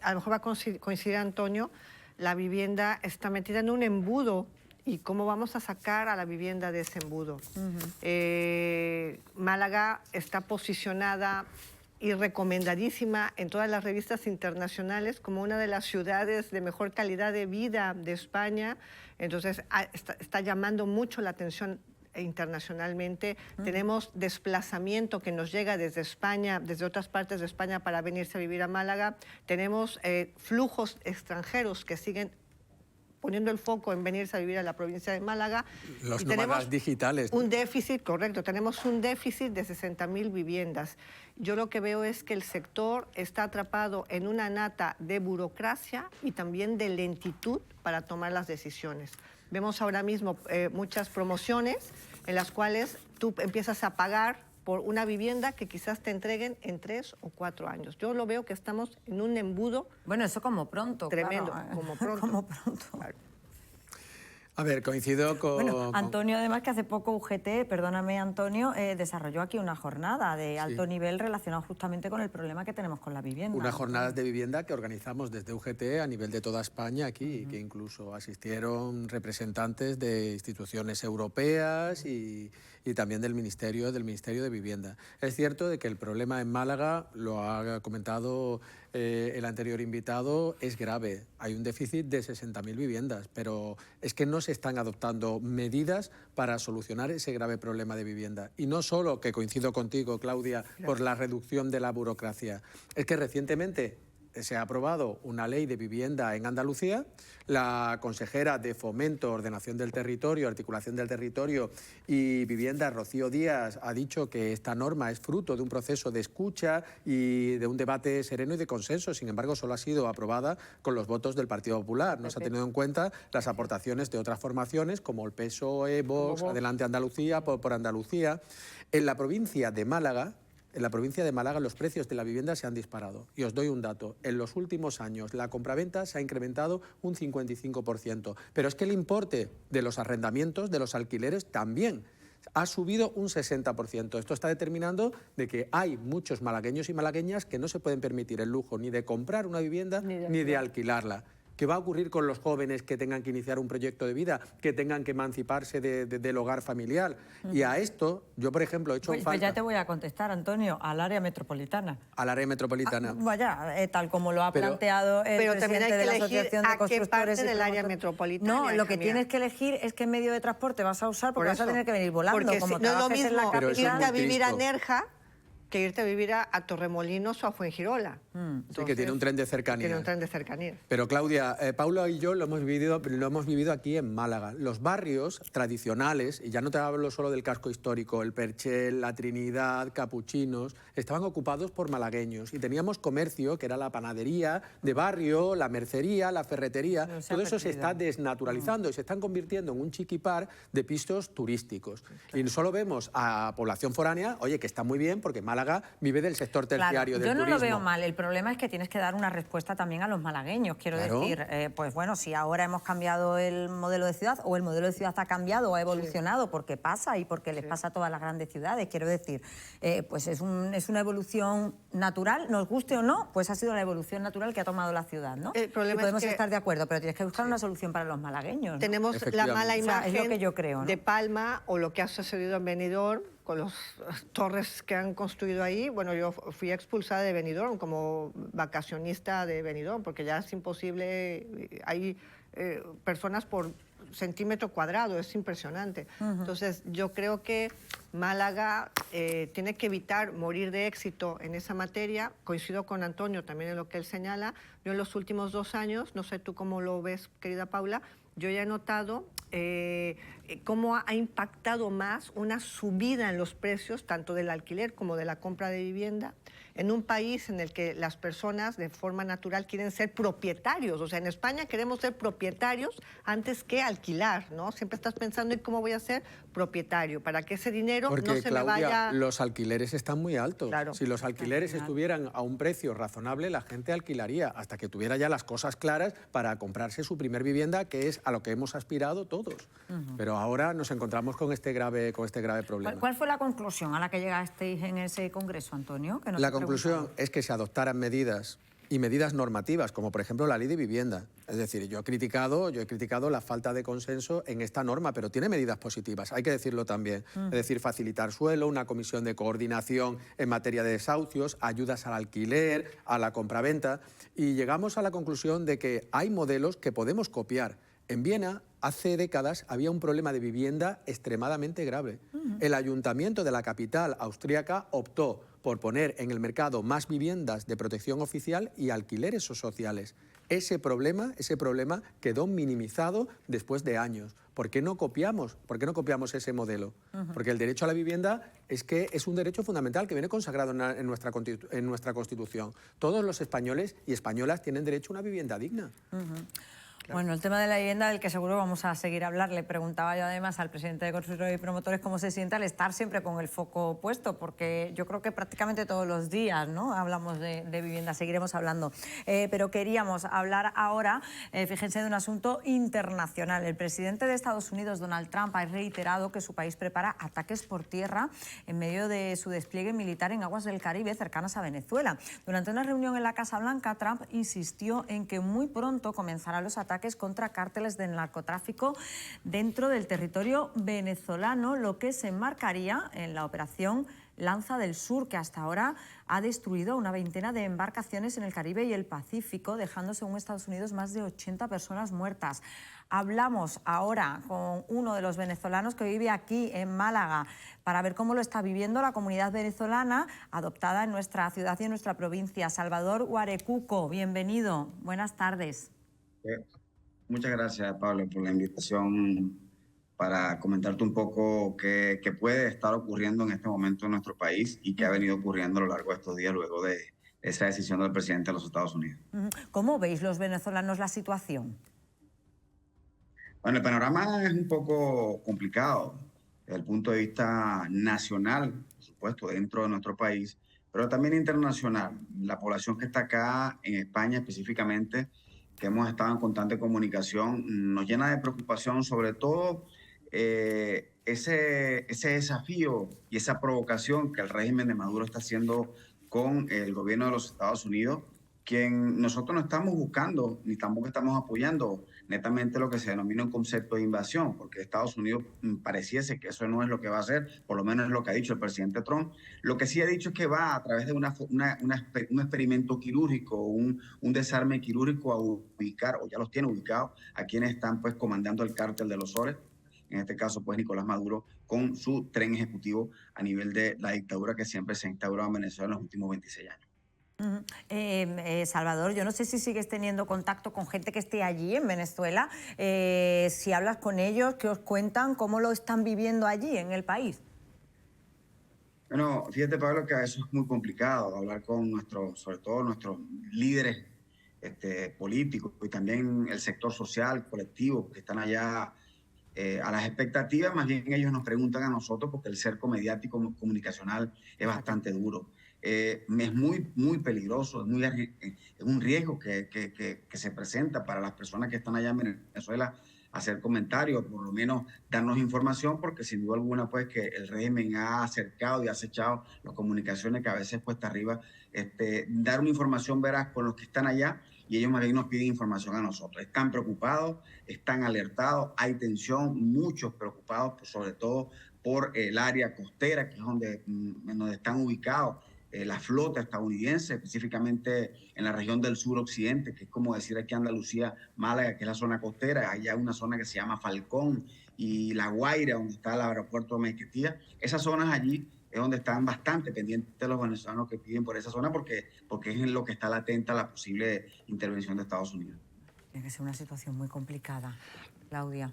A lo mejor va a coincidir Antonio, la vivienda está metida en un embudo. ¿Y cómo vamos a sacar a la vivienda de ese embudo? Málaga está posicionada y recomendadísima en todas las revistas internacionales como una de las ciudades de mejor calidad de vida de España. Entonces está llamando mucho la atención internacionalmente. Tenemos desplazamiento que nos llega desde España, desde otras partes de España para venirse a vivir a Málaga. Tenemos flujos extranjeros que siguen poniendo el foco en venirse a vivir a la provincia de Málaga. Los nómadas digitales. Un déficit, correcto, tenemos un déficit de 60.000 viviendas. Yo lo que veo es que el sector está atrapado en una nata de burocracia y también de lentitud para tomar las decisiones. Vemos ahora mismo muchas promociones en las cuales tú empiezas a pagar por una vivienda que quizás te entreguen en 3 o 4 años. Yo lo veo que estamos en un embudo. Bueno, eso como pronto. Tremendo, claro. como pronto. Como pronto. Claro. A ver, coincido con... Bueno, Antonio, además, que hace poco UGT, perdóname, Antonio, desarrolló aquí una jornada de alto nivel relacionada justamente con el problema que tenemos con la vivienda. Unas jornadas de vivienda que organizamos desde UGT a nivel de toda España aquí, que incluso asistieron representantes de instituciones europeas y también del Ministerio de Vivienda. Es cierto de que el problema en Málaga, lo ha comentado el anterior invitado, es grave. Hay un déficit de 60.000 viviendas, pero es que no se están adoptando medidas para solucionar ese grave problema de vivienda. Y no solo, que coincido contigo, Claudia, por la reducción de la burocracia, es que recientemente se ha aprobado una ley de vivienda en Andalucía. La consejera de Fomento, Ordenación del Territorio, Articulación del Territorio y Vivienda, Rocío Díaz, ha dicho que esta norma es fruto de un proceso de escucha y de un debate sereno y de consenso. Sin embargo, solo ha sido aprobada con los votos del Partido Popular. No se ha tenido en cuenta las aportaciones de otras formaciones como el PSOE, Vox, Adelante Andalucía, por Andalucía. En la provincia de Málaga, los precios de la vivienda se han disparado. Y os doy un dato. En los últimos años la compraventa se ha incrementado un 55%. Pero es que el importe de los arrendamientos, de los alquileres, también ha subido un 60%. Esto está determinando de que hay muchos malagueños y malagueñas que no se pueden permitir el lujo ni de comprar una vivienda ni de alquilarla. ¿Qué va a ocurrir con los jóvenes que tengan que iniciar un proyecto de vida, que tengan que emanciparse del hogar familiar? Y a esto, yo por ejemplo he hecho pues falta... ya te voy a contestar, Antonio, al área metropolitana. Al área metropolitana. Vaya, tal como lo ha planteado el presidente de la Asociación de Constructores. ¿A qué parte del área metropolitana? No, lo que tienes que elegir es qué medio de transporte vas a usar, porque vas a tener que venir volando. Porque como no es lo trabajes en la mismo capital. irte a vivir a Nerja que irte a vivir a Torremolinos o a Fuengirola. Sí, que tiene un tren de cercanía. Tiene un tren de cercanía. Pero Claudia, Paula y yo lo hemos vivido aquí en Málaga. Los barrios tradicionales, y ya no te hablo solo del casco histórico, el Perchel, la Trinidad, Capuchinos, estaban ocupados por malagueños y teníamos comercio, que era la panadería de barrio, la mercería, la ferretería. Todo eso se está desnaturalizando y se están convirtiendo en un chiquipar de pisos turísticos. Y solo vemos a población foránea, oye, que está muy bien porque Málaga vive del sector terciario del turismo. Yo no lo veo mal, el problema es que tienes que dar una respuesta también a los malagueños, quiero decir, pues bueno, si ahora hemos cambiado el modelo de ciudad o el modelo de ciudad ha cambiado o ha evolucionado porque pasa y porque les pasa a todas las grandes ciudades, quiero decir, pues es una evolución natural, nos guste o no, pues ha sido la evolución natural que ha tomado la ciudad, ¿no? El problema y podemos es que estar de acuerdo, pero tienes que buscar una solución para los malagueños, ¿no? Tenemos la mala imagen, o sea, es lo que yo creo, ¿no? de Palma o lo que ha sucedido en Benidorm con las torres que han construido ahí. Bueno, yo fui expulsada de Benidorm como vacacionista de Benidorm porque ya es imposible, hay personas por centímetro cuadrado, es impresionante. Entonces, yo creo que Málaga tiene que evitar morir de éxito en esa materia. Coincido con Antonio también en lo que él señala. Yo en los últimos 2 años, no sé tú cómo lo ves, querida Paula, yo ya he notado cómo ha impactado más una subida en los precios, tanto del alquiler como de la compra de vivienda, en un país en el que las personas de forma natural quieren ser propietarios. O sea, en España queremos ser propietarios antes que alquilar, ¿no? Siempre estás pensando en cómo voy a ser propietario, para que ese dinero no se me vaya... los alquileres están muy altos. Claro. Si los alquileres estuvieran a un precio razonable, la gente alquilaría hasta que tuviera ya las cosas claras para comprarse su primer vivienda, que es a lo que hemos aspirado todos. Pero ahora nos encontramos con este grave problema. ¿Cuál fue la conclusión a la que llegasteis en ese congreso, Antonio? Que La conclusión es que se adoptaran medidas y medidas normativas, como por ejemplo la ley de vivienda. Es decir, yo he criticado la falta de consenso en esta norma, pero tiene medidas positivas, hay que decirlo también. Es decir, facilitar suelo, una comisión de coordinación en materia de desahucios, ayudas al alquiler, a la compraventa. Y llegamos a la conclusión de que hay modelos que podemos copiar. En Viena, hace décadas, había un problema de vivienda extremadamente grave. El ayuntamiento de la capital austríaca optó por poner en el mercado más viviendas de protección oficial y alquileres sociales. Ese problema quedó minimizado después de años. ¿Por qué no copiamos ese modelo? Porque el derecho a la vivienda es un derecho fundamental que viene consagrado en nuestra Constitución. Todos los españoles y españolas tienen derecho a una vivienda digna. Bueno, el tema de la vivienda, del que seguro vamos a seguir a hablar. Le preguntaba yo además al presidente de Constructores y Promotores cómo se siente al estar siempre con el foco puesto, porque yo creo que prácticamente todos los días, ¿no?, hablamos de vivienda, seguiremos hablando. Pero queríamos hablar ahora, fíjense, de un asunto internacional. El presidente de Estados Unidos, Donald Trump, ha reiterado que su país prepara ataques por tierra en medio de su despliegue militar en aguas del Caribe cercanas a Venezuela. Durante una reunión en la Casa Blanca, Trump insistió en que muy pronto comenzarán los ataques contra cárteles del narcotráfico dentro del territorio venezolano, lo que se enmarcaría en la operación Lanza del Sur, que hasta ahora ha destruido una veintena de embarcaciones en el Caribe y el Pacífico, dejando, según Estados Unidos, más de 80 personas muertas. Hablamos ahora con uno de los venezolanos que vive aquí en Málaga para ver cómo lo está viviendo la comunidad venezolana adoptada en nuestra ciudad y en nuestra provincia. Salvador Guarecuco, bienvenido. Buenas tardes. Muchas gracias, Pablo, por la invitación para comentarte un poco qué puede estar ocurriendo en este momento en nuestro país y qué ha venido ocurriendo a lo largo de estos días luego de esa decisión del presidente de los Estados Unidos. ¿Cómo veis los venezolanos la situación? Bueno, el panorama es un poco complicado desde el punto de vista nacional, por supuesto, dentro de nuestro país, pero también internacional. La población que está acá, en España específicamente, que hemos estado en constante comunicación, nos llena de preocupación, sobre todo ese desafío y esa provocación que el régimen de Maduro está haciendo con el gobierno de los Estados Unidos quien nosotros no estamos buscando ni tampoco estamos apoyando netamente lo que se denomina un concepto de invasión, porque Estados Unidos pareciese que eso no es lo que va a hacer, por lo menos es lo que ha dicho el presidente Trump. Lo que sí ha dicho es que va a través de un experimento quirúrgico, un desarme quirúrgico a ubicar, o ya los tiene ubicados, a quienes están pues comandando el cártel de los soles, en este caso pues Nicolás Maduro, con su tren ejecutivo a nivel de la dictadura que siempre se ha instaurado en Venezuela en los últimos 26 años. Salvador, yo no sé si sigues teniendo contacto con gente que esté allí en Venezuela, si hablas con ellos, ¿qué os cuentan? ¿Cómo lo están viviendo allí en el país? Bueno, fíjate, Pablo, que eso es muy complicado, hablar con sobre todo nuestros líderes políticos y también el sector social, colectivo, que están allá a las expectativas. Más bien ellos nos preguntan a nosotros porque el cerco mediático comunicacional es bastante duro. Es muy peligroso, es un riesgo que se presenta para las personas que están allá en Venezuela hacer comentarios, por lo menos darnos información, porque sin duda alguna pues que el régimen ha acercado y ha acechado las comunicaciones que a veces cuesta arriba dar una información veraz con los que están allá, y ellos más bien nos piden información a nosotros. Están preocupados, están alertados, hay tensión, muchos preocupados, sobre todo por el área costera, que es donde están ubicados la flota estadounidense, específicamente en la región del suroccidente, que es como decir aquí Andalucía, Málaga, que es la zona costera. Allá hay una zona que se llama Falcón y La Guaira, donde está el aeropuerto de Maiquetía. Esas zonas allí es donde están bastante pendientes los venezolanos que piden por esa zona, porque es en lo que está latente la posible intervención de Estados Unidos. Tiene que ser una situación muy complicada. Claudia.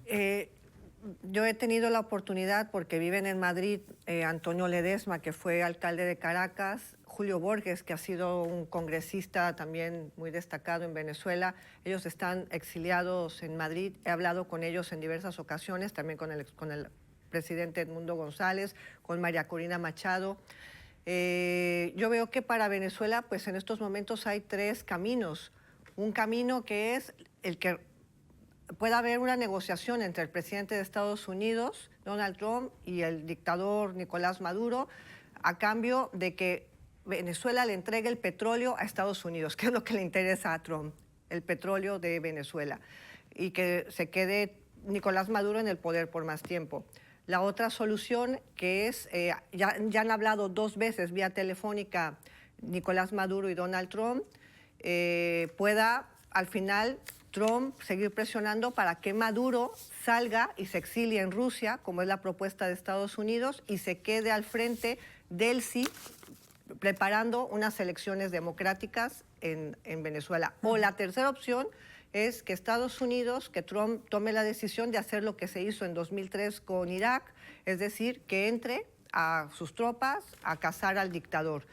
Yo he tenido la oportunidad, porque viven en Madrid, Antonio Ledesma, que fue alcalde de Caracas, Julio Borges, que ha sido un congresista también muy destacado en Venezuela. Ellos están exiliados en Madrid. He hablado con ellos en diversas ocasiones, también con el presidente Edmundo González, con María Corina Machado. Yo veo que para Venezuela, pues en estos momentos hay tres caminos. Un camino que es el que pueda haber una negociación entre el presidente de Estados Unidos, Donald Trump, y el dictador Nicolás Maduro, a cambio de que Venezuela le entregue el petróleo a Estados Unidos, que es lo que le interesa a Trump, el petróleo de Venezuela, y que se quede Nicolás Maduro en el poder por más tiempo. La otra solución, que es, ya han hablado 2 veces vía telefónica Nicolás Maduro y Donald Trump, pueda al final Trump seguir presionando para que Maduro salga y se exilie en Rusia, como es la propuesta de Estados Unidos, y se quede al frente del sí, preparando unas elecciones democráticas en Venezuela. O la tercera opción es que Estados Unidos, que Trump tome la decisión de hacer lo que se hizo en 2003 con Irak, es decir, que entre a sus tropas a cazar al dictador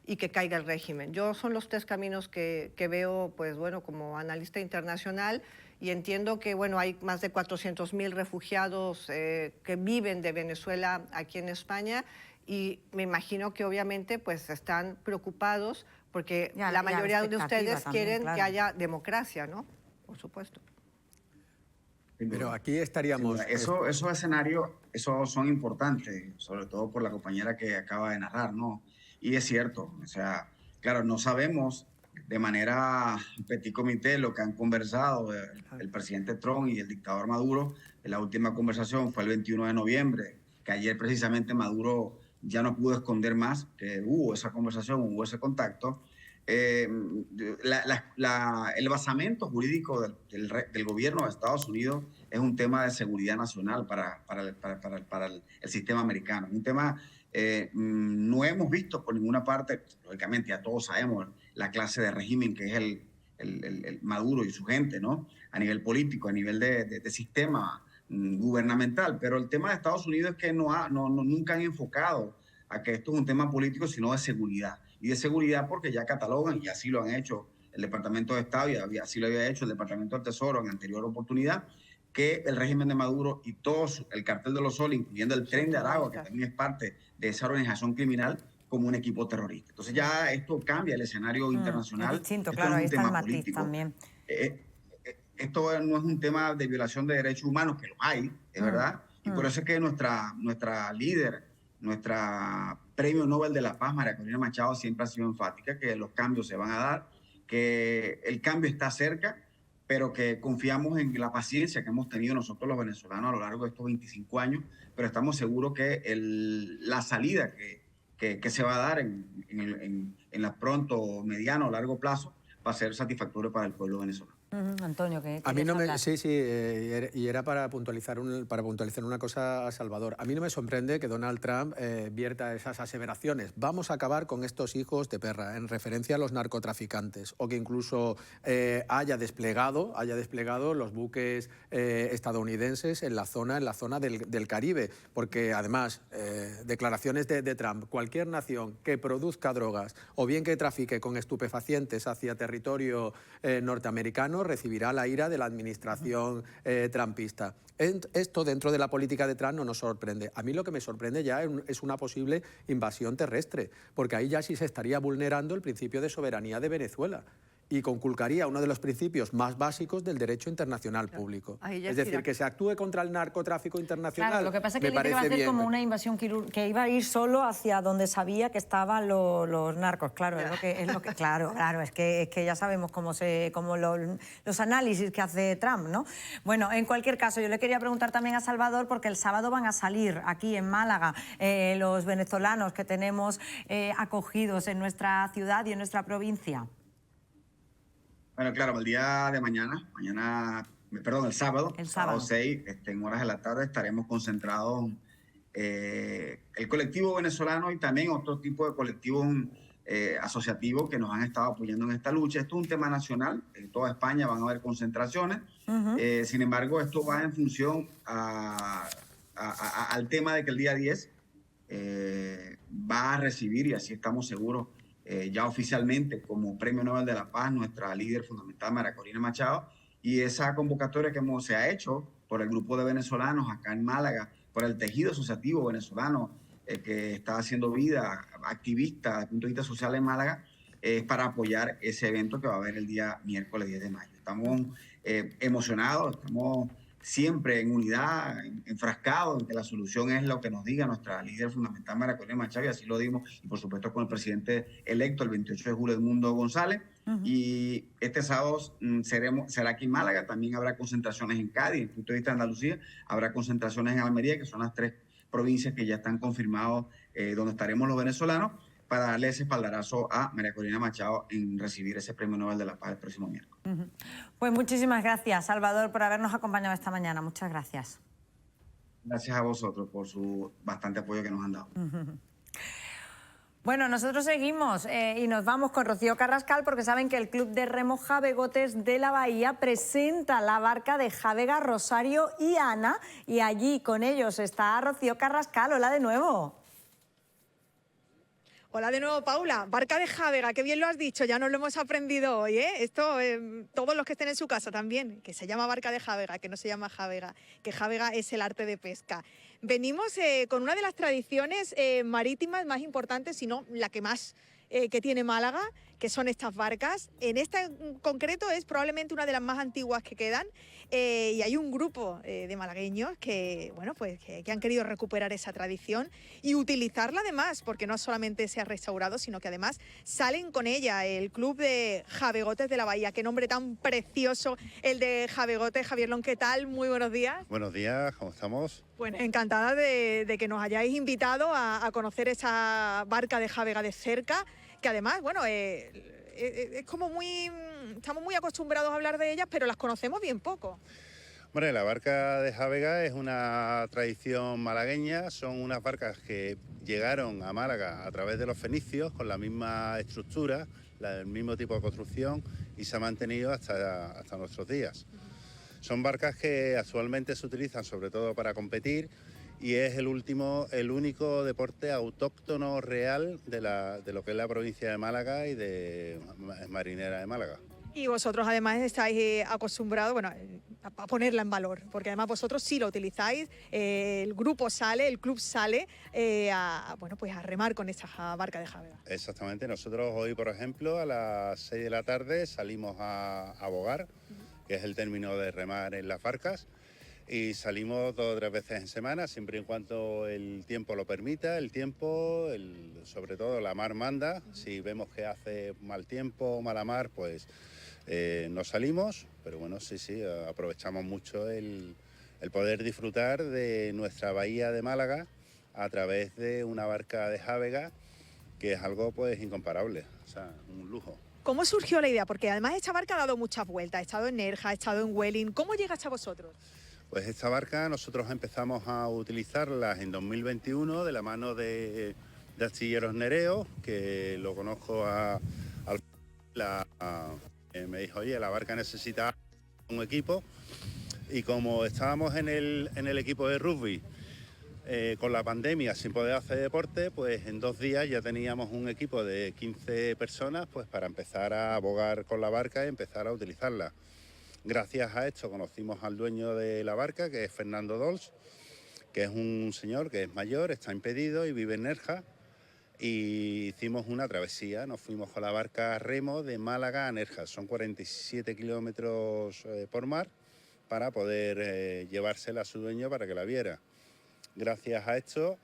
y que caiga el régimen. Yo son los 3 caminos que veo, pues bueno, como analista internacional, y entiendo que, bueno, hay más de 400.000 refugiados que viven de Venezuela aquí en España, y me imagino que obviamente pues están preocupados porque la mayoría de ustedes quieren que haya democracia, ¿no? Por supuesto. Pero aquí estaríamos... Esos escenarios, esos son importantes, sobre todo por la compañera que acaba de narrar, ¿no? Y es cierto, o sea, claro, no sabemos de manera petit comité lo que han conversado el presidente Trump y el dictador Maduro. La última conversación fue el 21 de noviembre, que ayer precisamente Maduro ya no pudo esconder más que hubo esa conversación, hubo ese contacto. El basamento jurídico del gobierno de Estados Unidos es un tema de seguridad nacional para el sistema americano. Un tema no hemos visto por ninguna parte, lógicamente ya todos sabemos la clase de régimen que es el Maduro y su gente, ¿no? A nivel político, a nivel de sistema gubernamental, pero el tema de Estados Unidos es que nunca han enfocado a que esto es un tema político, sino de seguridad. Y de seguridad porque ya catalogan, y así lo han hecho el Departamento de Estado, y así lo había hecho el Departamento del Tesoro en anterior oportunidad, que el régimen de Maduro y todos, el cartel de los soles, incluyendo el Tren de Aragua, que también es parte de esa organización criminal, como un equipo terrorista. Entonces ya esto cambia el escenario internacional. Es distinto, esto claro, no es ahí un está el tema matiz político. también. Esto no es un tema de violación de derechos humanos, que lo hay, es verdad, y por eso es que nuestra líder, nuestra Premio Nobel de la Paz, María Corina Machado, siempre ha sido enfática que los cambios se van a dar, que el cambio está cerca, pero que confiamos en la paciencia que hemos tenido nosotros los venezolanos a lo largo de estos 25 años, pero estamos seguros que la salida que se va a dar en la pronto, mediano o largo plazo va a ser satisfactorio para el pueblo venezolano. Antonio, que a mí no me, sí, y era para puntualizar una cosa a Salvador. A mí no me sorprende que Donald Trump vierta esas aseveraciones. Vamos a acabar con estos hijos de perra, en referencia a los narcotraficantes, o que incluso haya desplegado los buques estadounidenses en la zona del Caribe, porque además declaraciones de Trump, cualquier nación que produzca drogas o bien que trafique con estupefacientes hacia territorio norteamericano recibirá la ira de la administración trumpista. Esto dentro de la política de Trump no nos sorprende. A mí lo que me sorprende ya es una posible invasión terrestre, porque ahí ya sí se estaría vulnerando el principio de soberanía de Venezuela y conculcaría uno de los principios más básicos del derecho internacional público. Es decir, que se actúe contra el narcotráfico internacional. Claro, lo que pasa es que él dice que va a ser como una invasión que iba a ir solo hacia donde sabía que estaban los narcos. Claro, claro, es que ya sabemos los análisis que hace Trump, ¿no? Bueno, en cualquier caso, yo le quería preguntar también a Salvador, porque el sábado van a salir aquí en Málaga los venezolanos que tenemos acogidos en nuestra ciudad y en nuestra provincia. Bueno, claro, el día de el sábado 6, en horas de la tarde, estaremos concentrados el colectivo venezolano y también otro tipo de colectivos asociativos que nos han estado apoyando en esta lucha. Esto es un tema nacional, en toda España van a haber concentraciones, sin embargo, esto va en función al tema de que el día 10 va a recibir, y así estamos seguros, ya oficialmente como Premio Nobel de la Paz, nuestra líder fundamental, María Corina Machado, y esa convocatoria que se ha hecho por el grupo de venezolanos acá en Málaga, por el tejido asociativo venezolano que está haciendo vida, activista desde el punto de vista social en Málaga, es para apoyar ese evento que va a haber el día miércoles 10 de mayo. Estamos emocionados, estamos siempre en unidad, enfrascados en que la solución es lo que nos diga nuestra líder fundamental, María Corina Machado, y así lo dimos, y por supuesto con el presidente electo el 28 de julio, Edmundo González. Y este sábado será aquí en Málaga, también habrá concentraciones en Cádiz, desde el punto de vista de Andalucía, habrá concentraciones en Almería, que son las 3 provincias que ya están confirmados donde estaremos los venezolanos, para darle ese espaldarazo a María Corina Machado en recibir ese Premio Nobel de la Paz el próximo miércoles. Pues muchísimas gracias, Salvador, por habernos acompañado esta mañana. Muchas gracias. Gracias a vosotros por su bastante apoyo que nos han dado. Bueno, nosotros seguimos y nos vamos con Rocío Carrascal, porque saben que el Club de Remo Javegotes de la Bahía presenta la barca de Jávega, Rosario y Ana, y allí con ellos está Rocío Carrascal. Hola de nuevo. Hola de nuevo, Paula. Barca de Jávega, qué bien lo has dicho, ya nos lo hemos aprendido hoy, ¿eh? Esto, todos los que estén en su casa también, que se llama barca de Jávega, que no se llama Jávega, que Jávega es el arte de pesca. Venimos con una de las tradiciones marítimas más importantes, si no la que más que tiene Málaga, que son estas barcas. En esta en concreto es probablemente una de las más antiguas que quedan, y hay un grupo de malagueños que, bueno, pues, que han querido recuperar esa tradición y utilizarla además, porque no solamente se ha restaurado, sino que además salen con ella el Club de Javegotes de la Bahía. Qué nombre tan precioso el de Javegotes. Javier Lón, ¿qué tal? Muy buenos días. Buenos días, ¿cómo estamos? Bueno, encantada de que nos hayáis invitado a conocer esa barca de Jávega de cerca, que además, bueno, es como estamos muy acostumbrados a hablar de ellas, pero las conocemos bien poco. Bueno, la barca de Jávega es una tradición malagueña, son unas barcas que llegaron a Málaga a través de los fenicios con la misma estructura, el mismo tipo de construcción, y se ha mantenido hasta nuestros días. Son barcas que actualmente se utilizan sobre todo para competir, y es el único deporte autóctono real de lo que es la provincia de Málaga y de marinera de Málaga. Y vosotros además estáis acostumbrados, bueno, a ponerla en valor, porque además vosotros sí lo utilizáis, el grupo sale, el club sale bueno, pues a remar con esta barca de Jávega. Exactamente, nosotros hoy, por ejemplo, a las 6 de la tarde salimos a bogar, que es el término de remar en las barcas. y salimos 2 o 3 veces en semana, siempre y cuando el tiempo lo permita, sobre todo la mar manda. Si vemos que hace mal tiempo, mala mar, pues no salimos, pero bueno, sí, aprovechamos mucho el poder disfrutar de nuestra bahía de Málaga a través de una barca de Jávega, que es algo pues incomparable, o sea, un lujo. ¿Cómo surgió la idea? Porque además esta barca ha dado muchas vueltas, ha estado en Nerja, ha estado en Welling. ¿Cómo llega hasta vosotros? Pues esta barca nosotros empezamos a utilizarla en 2021 de la mano de Astilleros Nereos, que lo conozco me dijo, oye, la barca necesita un equipo, y como estábamos en el equipo de rugby, con la pandemia sin poder hacer deporte, pues en 2 días ya teníamos un equipo de 15 personas pues para empezar a abogar con la barca y empezar a utilizarla. Gracias a esto conocimos al dueño de la barca, que es Fernando Dols, que es un señor que es mayor, está impedido y vive en Nerja, y hicimos una travesía. Nos fuimos con la barca a remo de Málaga a Nerja, son 47 kilómetros por mar, para poder llevársela a su dueño para que la viera. Gracias a esto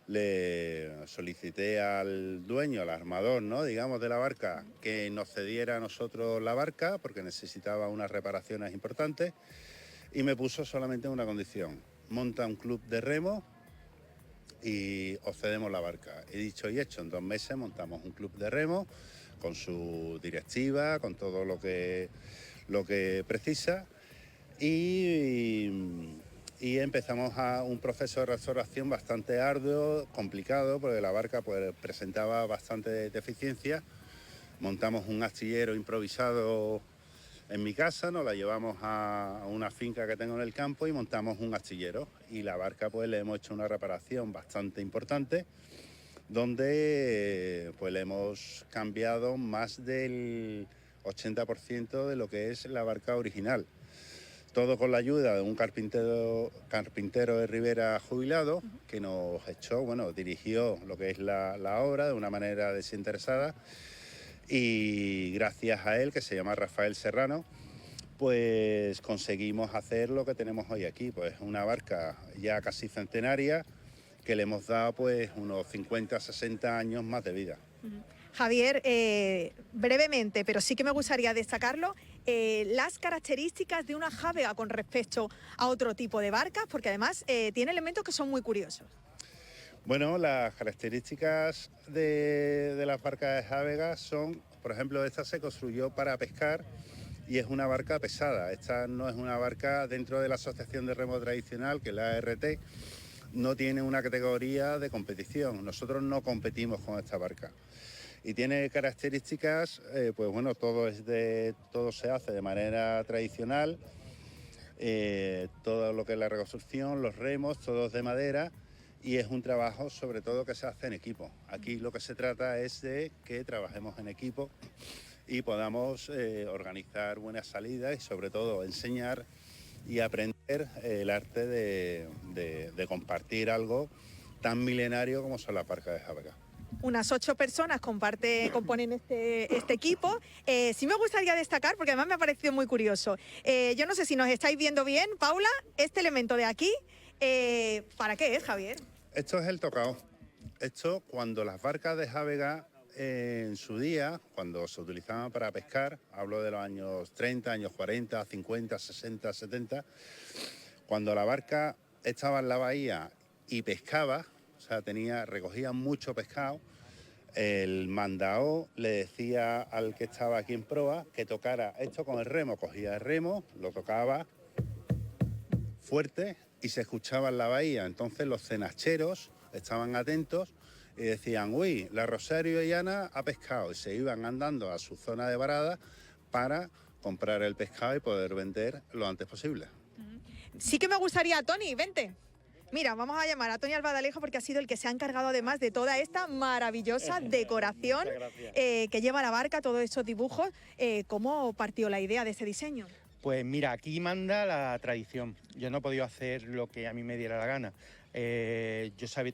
le solicité al dueño, al armador, ¿no?, digamos, de la barca, que nos cediera a nosotros la barca porque necesitaba unas reparaciones importantes, y me puso solamente una condición: monta un club de remo y os cedemos la barca. He dicho y hecho, en 2 meses montamos un club de remo con su directiva, con todo lo que precisa, y empezamos un proceso de restauración bastante arduo, complicado, porque la barca pues presentaba bastante deficiencia. Montamos un astillero improvisado en mi casa, nos la llevamos a una finca que tengo en el campo y montamos un astillero, y la barca pues le hemos hecho una reparación bastante importante, donde pues le hemos cambiado más del 80% de lo que es la barca original. Todo con la ayuda de un carpintero de Ribera jubilado, que nos dirigió lo que es la obra de una manera desinteresada, y gracias a él, que se llama Rafael Serrano, pues conseguimos hacer lo que tenemos hoy aquí, pues una barca ya casi centenaria, que le hemos dado pues unos 50, 60 años más de vida. Javier, brevemente, pero sí que me gustaría destacarlo, las características de una Jávega con respecto a otro tipo de barcas, porque además tiene elementos que son muy curiosos. Bueno, las características de las barcas de Jávega son, por ejemplo, esta se construyó para pescar y es una barca pesada. Esta no es una barca dentro de la Asociación de Remo Tradicional, que es la ART, no tiene una categoría de competición. Nosotros no competimos con esta barca. Y tiene características, pues bueno, todo se hace de manera tradicional, todo lo que es la reconstrucción, los remos, todos de madera, y es un trabajo sobre todo que se hace en equipo. Aquí lo que se trata es de que trabajemos en equipo y podamos organizar buenas salidas y sobre todo enseñar y aprender el arte de compartir algo tan milenario como son las barcas de Jávega. Unas 8 personas componen este equipo. Sí me gustaría destacar, porque además me ha parecido muy curioso. Yo no sé si nos estáis viendo bien, Paula, este elemento de aquí, ¿para qué es, Javier? Esto es el tocao. Esto, cuando las barcas de Jávega en su día, cuando se utilizaban para pescar, hablo de los años 30, años 40, 50, 60, 70, cuando la barca estaba en la bahía y pescaba, o sea, recogía mucho pescado, el mandao le decía al que estaba aquí en proa que tocara esto con el remo. Cogía el remo, lo tocaba fuerte y se escuchaba en la bahía. Entonces los cenacheros estaban atentos y decían, uy, la Rosario y Ana ha pescado, y se iban andando a su zona de varada para comprar el pescado y poder vender lo antes posible. Sí que me gustaría, Tony, vente. Mira, vamos a llamar a Tony Albadalejo porque ha sido el que se ha encargado además de toda esta maravillosa decoración que lleva la barca, todos estos dibujos. ¿Cómo partió la idea de este diseño? Pues mira, aquí manda la tradición. Yo no he podido hacer lo que a mí me diera la gana.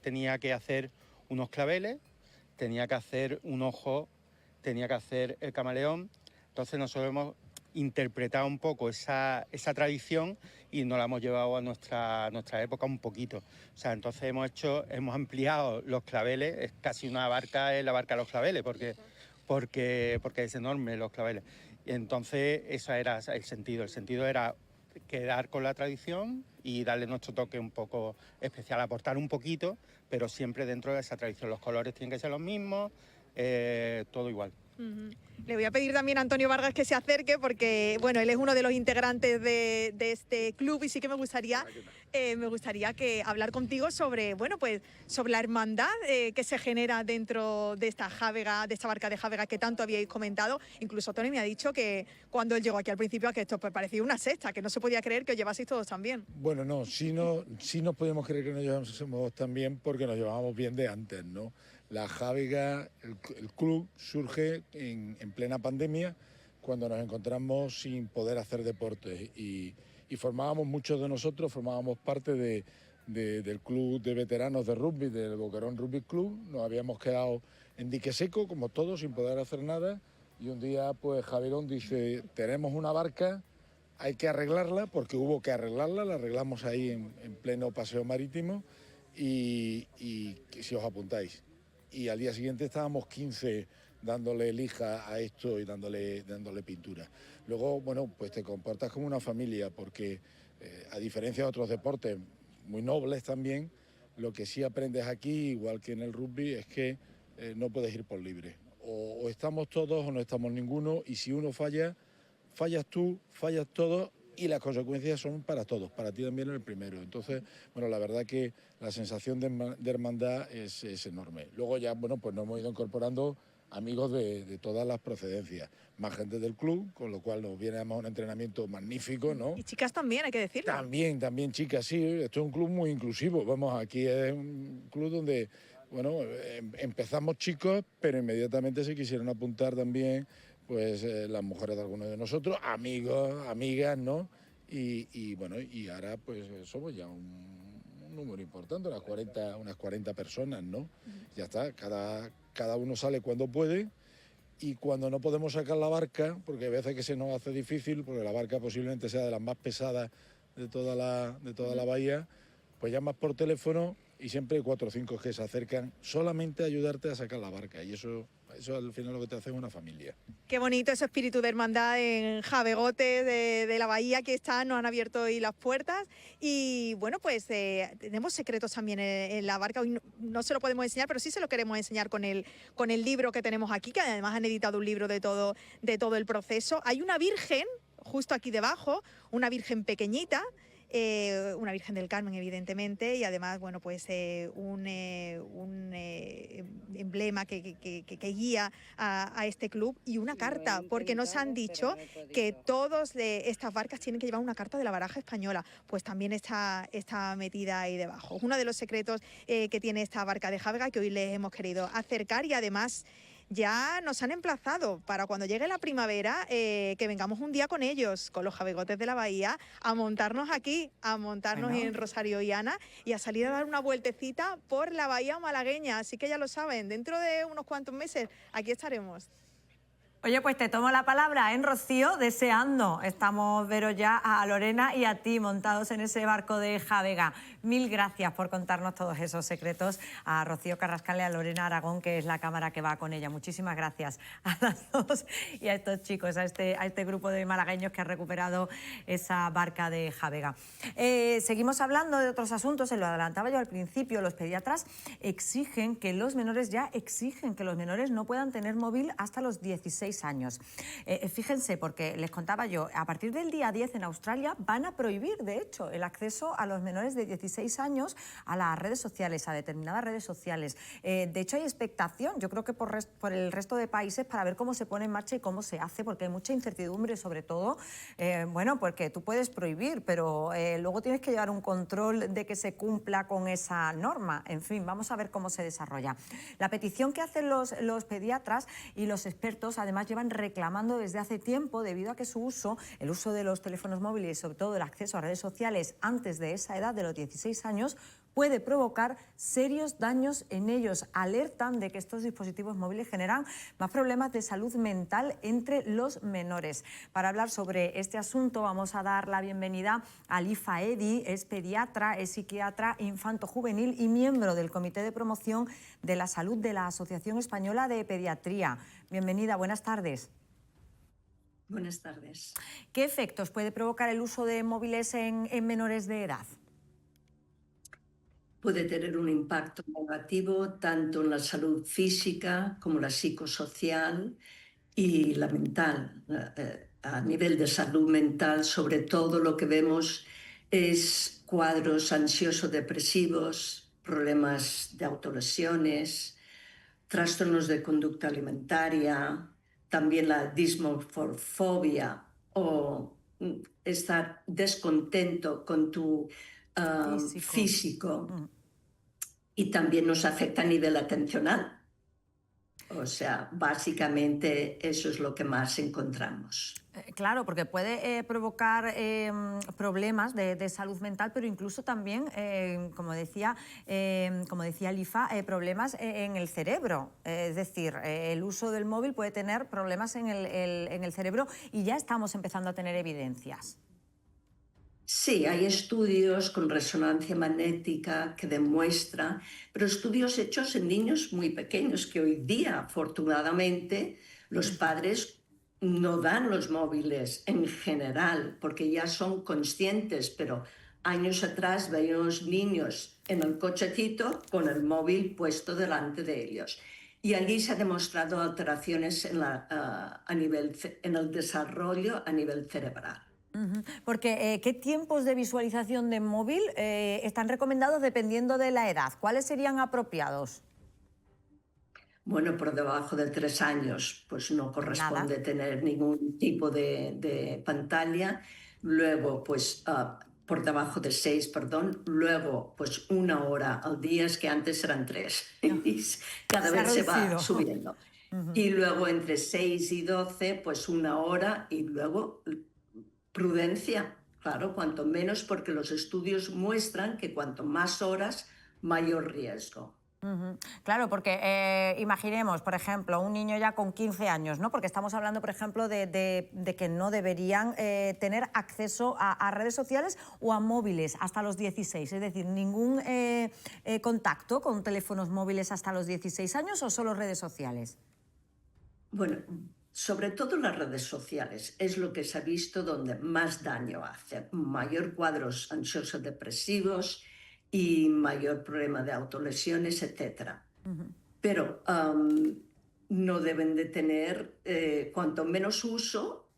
Tenía que hacer unos claveles, tenía que hacer un ojo, tenía que hacer el camaleón. Entonces nosotros hemos interpretado un poco esa tradición y nos la hemos llevado a nuestra época un poquito. O sea, entonces hemos ampliado los claveles, es casi una barca, es la barca de los claveles, porque es enorme los claveles. Y entonces ese era el sentido era quedar con la tradición y darle nuestro toque un poco especial, aportar un poquito, pero siempre dentro de esa tradición. Los colores tienen que ser los mismos, todo igual. Le voy a pedir también a Antonio Vargas que se acerque porque, bueno, él es uno de los integrantes de este club y sí que me gustaría que hablar contigo sobre, bueno, pues sobre la hermandad que se genera dentro de esta jávega, de esta barca de jávega que tanto habíais comentado. Incluso Tony me ha dicho que cuando él llegó aquí al principio que esto pues parecía una secta, que no se podía creer que os llevaseis todos tan bien. Bueno, no, sí nos podemos creer que nos llevamos tan bien porque nos llevábamos bien de antes, ¿no? La jávega, el club surge en plena pandemia cuando nos encontramos sin poder hacer deporte y formábamos, muchos de nosotros formábamos parte del club de veteranos de rugby, del Boquerón Rugby Club. Nos habíamos quedado en dique seco, como todos, sin poder hacer nada, y un día pues Javierón dice, tenemos una barca, hay que arreglarla, porque hubo que arreglarla, la arreglamos ahí en pleno paseo marítimo y si os apuntáis. Y al día siguiente estábamos 15 dándole lija a esto y dándole pintura. Luego, bueno, pues te comportas como una familia porque a diferencia de otros deportes muy nobles también, lo que sí aprendes aquí, igual que en el rugby, es que no puedes ir por libre. O estamos todos o no estamos ninguno, y si uno falla, fallas tú, fallas todos, y las consecuencias son para todos, para ti también el primero. Entonces, bueno, la verdad que la sensación de hermandad es enorme. Luego ya, bueno, pues nos hemos ido incorporando amigos de todas las procedencias, más gente del club, con lo cual nos viene además un entrenamiento magnífico, ¿no? Y chicas también, hay que decirlo. También chicas, sí, esto es un club muy inclusivo. Vamos, aquí es un club donde, bueno, empezamos chicos, pero inmediatamente se quisieron apuntar también pues las mujeres de algunos de nosotros, amigos, amigas, ¿no? Y bueno, y ahora pues somos ya un número importante, unas 40 personas, ¿no? Ya está, cada uno sale cuando puede, y cuando no podemos sacar la barca, porque a veces que se nos hace difícil, porque la barca posiblemente sea de las más pesadas de toda la bahía, pues llamas por teléfono y siempre hay 4 o 5 que se acercan solamente a ayudarte a sacar la barca, y eso al final lo que te hace es una familia. Qué bonito ese espíritu de hermandad en Javegote de la bahía, que nos han abierto hoy las puertas. Y bueno, pues tenemos secretos también en la barca. Hoy no se lo podemos enseñar, pero sí se lo queremos enseñar con el libro que tenemos aquí, que además han editado un libro de todo el proceso. Hay una virgen justo aquí debajo, una virgen pequeñita, una Virgen del Carmen, evidentemente, y además, bueno, pues un emblema que guía a este club, y una carta, porque nos han dicho que todas estas barcas tienen que llevar una carta de la baraja española, pues también está metida ahí debajo. Uno de los secretos que tiene esta barca de jávega, que hoy les hemos querido acercar, y además ya nos han emplazado para cuando llegue la primavera que vengamos un día con ellos, con los javegotes de la bahía, a montarnos aquí, en Rosario y Ana, y a salir a dar una vueltecita por la bahía malagueña. Así que ya lo saben, dentro de unos cuantos meses aquí estaremos. Oye, pues te tomo la palabra, ¿eh, Rocío? Deseando. Estamos, Vero, ya a Lorena y a ti montados en ese barco de jávega. Mil gracias por contarnos todos esos secretos a Rocío Carrascal y a Lorena Aragón, que es la cámara que va con ella. Muchísimas gracias a las dos y a estos chicos, a este grupo de malagueños que ha recuperado esa barca de jávega. Seguimos hablando de otros asuntos, se lo adelantaba yo al principio. Los pediatras exigen que los menores no puedan tener móvil hasta los 16 años. Fíjense, porque les contaba yo, a partir del día 10 en Australia van a prohibir, de hecho, el acceso a los menores de 16 años a las redes sociales, a determinadas redes sociales. De hecho, hay expectación, yo creo que por el resto de países, para ver cómo se pone en marcha y cómo se hace, porque hay mucha incertidumbre, sobre todo, bueno, porque tú puedes prohibir, pero luego tienes que llevar un control de que se cumpla con esa norma. En fin, vamos a ver cómo se desarrolla. La petición que hacen los pediatras y los expertos, además, llevan reclamando desde hace tiempo, debido a que el uso de los teléfonos móviles y sobre todo el acceso a redes sociales antes de esa edad de los 16 años, puede provocar serios daños en ellos. Alertan de que estos dispositivos móviles generan más problemas de salud mental entre los menores. Para hablar sobre este asunto vamos a dar la bienvenida a Alifa Edi, es pediatra, es psiquiatra infanto-juvenil y miembro del Comité de Promoción de la Salud de la Asociación Española de Pediatría. Bienvenida, buenas tardes. Buenas tardes. ¿Qué efectos puede provocar el uso de móviles en menores de edad? Puede tener un impacto negativo tanto en la salud física como la psicosocial y la mental. A nivel de salud mental, sobre todo lo que vemos es cuadros ansioso-depresivos, problemas de autolesiones, trastornos de conducta alimentaria, también la dismorfobia o estar descontento con tu físico. Y también nos afecta a nivel atencional. O sea, básicamente eso es lo que más encontramos. Claro, porque puede provocar problemas de salud mental, pero incluso también, como decía Alifa, problemas en el cerebro. Es decir, el uso del móvil puede tener problemas en el cerebro y ya estamos empezando a tener evidencias. Sí, hay estudios con resonancia magnética que demuestran, pero estudios hechos en niños muy pequeños, que hoy día, afortunadamente, los padres no dan los móviles en general, porque ya son conscientes, pero años atrás veíamos niños en el cochecito con el móvil puesto delante de ellos. Y allí se han demostrado alteraciones en el desarrollo a nivel cerebral. Porque, ¿qué tiempos de visualización de móvil están recomendados dependiendo de la edad? ¿Cuáles serían apropiados? Bueno, por debajo de 3 años, pues no corresponde tener ningún tipo de pantalla. Luego, pues por debajo de 6, perdón. Luego, pues 1 hora al día, es que antes eran 3. Cada vez se va subiendo. Y luego entre 6 y 12, pues 1 hora y luego prudencia. Claro, cuanto menos, porque los estudios muestran que cuanto más horas, mayor riesgo. Claro, porque imaginemos, por ejemplo, un niño ya con 15 años, ¿no? Porque estamos hablando, por ejemplo, de que no deberían tener acceso a redes sociales o a móviles hasta los 16, es decir, ningún contacto con teléfonos móviles hasta los 16 años o solo redes sociales. Bueno, sobre todo las redes sociales es lo que se ha visto donde más daño hace, mayor cuadros ansioso-depresivos y mayor problema de autolesiones, etc. Pero no deben de tener, cuanto menos uso,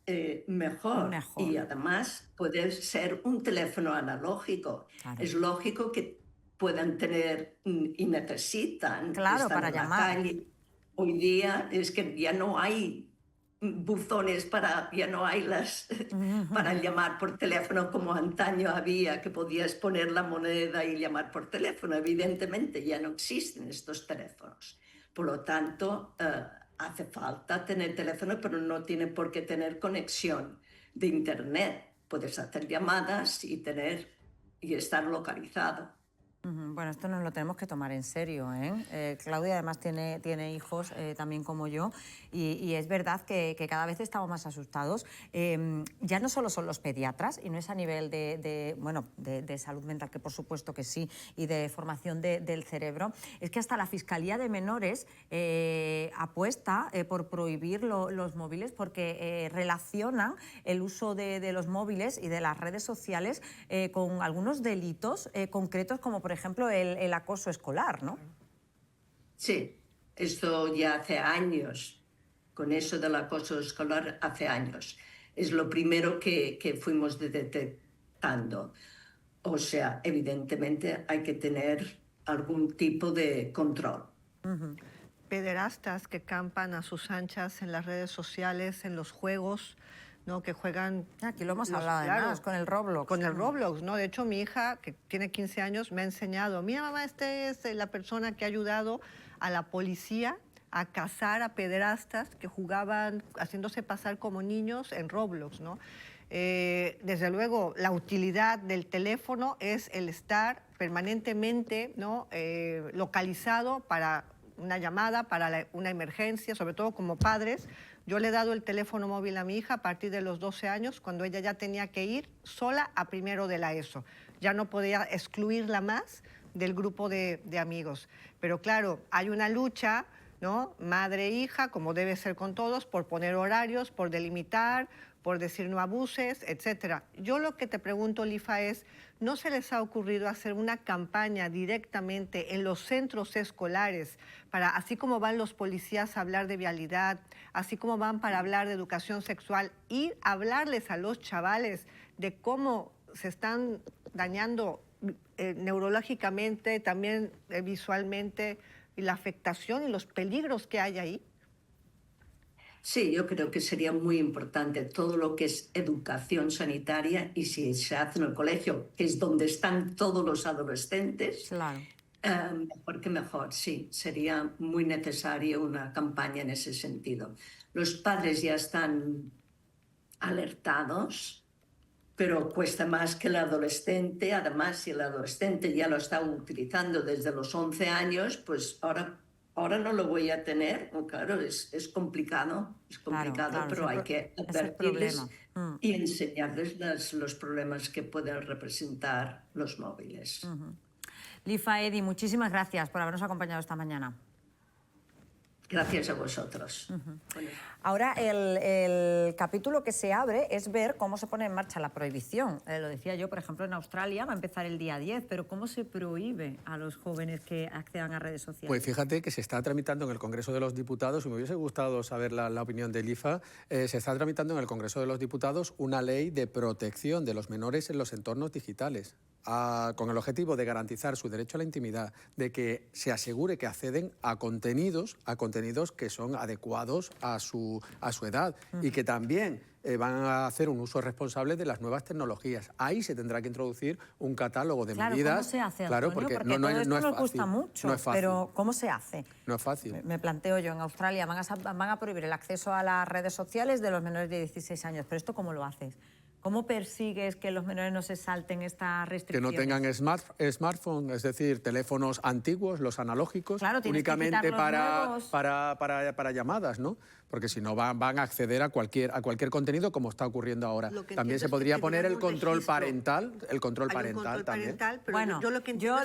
mejor. Y además puede ser un teléfono analógico. Claro. Es lógico que puedan tener y necesitan estar para en llamar. La calle. Hoy día es que ya no hay buzones ya no hay para llamar por teléfono como antaño había, que podías poner la moneda y llamar por teléfono. Evidentemente ya no existen estos teléfonos. Por lo tanto, hace falta tener teléfono, pero no tiene por qué tener conexión de internet. Puedes hacer llamadas y estar localizado. Bueno, esto nos lo tenemos que tomar en serio, ¿eh? Claudia además tiene hijos también como yo y es verdad que cada vez estamos más asustados. Ya no solo son los pediatras y no es a nivel de salud mental, que por supuesto que sí, y de formación del cerebro, es que hasta la Fiscalía de Menores apuesta por prohibir los móviles porque relacionan el uso de los móviles y de las redes sociales con algunos delitos concretos como por ejemplo el acoso escolar, ¿no? Sí, esto ya hace años, con eso del acoso escolar hace años. Es lo primero que fuimos detectando. O sea, evidentemente hay que tener algún tipo de control. Pederastas que campan a sus anchas en las redes sociales, en los juegos, ¿no? Que juegan... Aquí lo hemos hablado además, con el Roblox. Con el Roblox, ¿no? De hecho, mi hija, que tiene 15 años, me ha enseñado, mira mamá, esta es la persona que ha ayudado a la policía a cazar a pederastas que jugaban haciéndose pasar como niños en Roblox, ¿no? Desde luego, la utilidad del teléfono es el estar permanentemente, ¿no?, localizado para una llamada, para una emergencia, sobre todo como padres. Yo le he dado el teléfono móvil a mi hija a partir de los 12 años, cuando ella ya tenía que ir sola a primero de la ESO. Ya no podía excluirla más del grupo de amigos. Pero claro, hay una lucha, ¿no?, madre e hija, como debe ser con todos, por poner horarios, por delimitar, por decir no abuses, etcétera. Yo lo que te pregunto, Lifa, es, ¿no se les ha ocurrido hacer una campaña directamente en los centros escolares para, así como van los policías a hablar de vialidad, así como van para hablar de educación sexual, ir a hablarles a los chavales de cómo se están dañando neurológicamente, también visualmente, y la afectación y los peligros que hay ahí? Sí, yo creo que sería muy importante todo lo que es educación sanitaria, y si se hace en el colegio, que es donde están todos los adolescentes, claro, mejor que mejor, sí, sería muy necesaria una campaña en ese sentido. Los padres ya están alertados, pero cuesta más que el adolescente. Además, si el adolescente ya lo está utilizando desde los 11 años, pues ahora no lo voy a tener. Claro, es complicado, claro, pero hay que advertirles y enseñarles los problemas que pueden representar los móviles. Lifa, Edi, muchísimas gracias por habernos acompañado esta mañana. Gracias a vosotros. Ahora el capítulo que se abre es ver cómo se pone en marcha la prohibición. Lo decía yo, por ejemplo, en Australia va a empezar el día 10, pero ¿cómo se prohíbe a los jóvenes que accedan a redes sociales? Pues fíjate que se está tramitando en el Congreso de los Diputados, y me hubiese gustado saber la opinión de Lifa, se está tramitando en el Congreso de los Diputados una ley de protección de los menores en los entornos digitales, con el objetivo de garantizar su derecho a la intimidad, de que se asegure que acceden a contenidos que son adecuados a su edad, y que también van a hacer un uso responsable de las nuevas tecnologías. Ahí se tendrá que introducir un catálogo de medidas. ¿Cómo se hace, Antonio? Claro, porque todo no esto es nos gusta fácil, mucho, no es fácil. pero ¿cómo se hace? No es fácil. Me planteo yo, en Australia van a prohibir el acceso a las redes sociales de los menores de 16 años, pero ¿esto cómo lo haces? ¿Cómo persigues que los menores no se salten estas restricciones? Que no tengan smartphone, es decir, teléfonos antiguos, los analógicos, claro, únicamente para llamadas, ¿no? Porque si no van a acceder a cualquier contenido, como está ocurriendo ahora. También se podría poner el control parental, también. Pero bueno, yo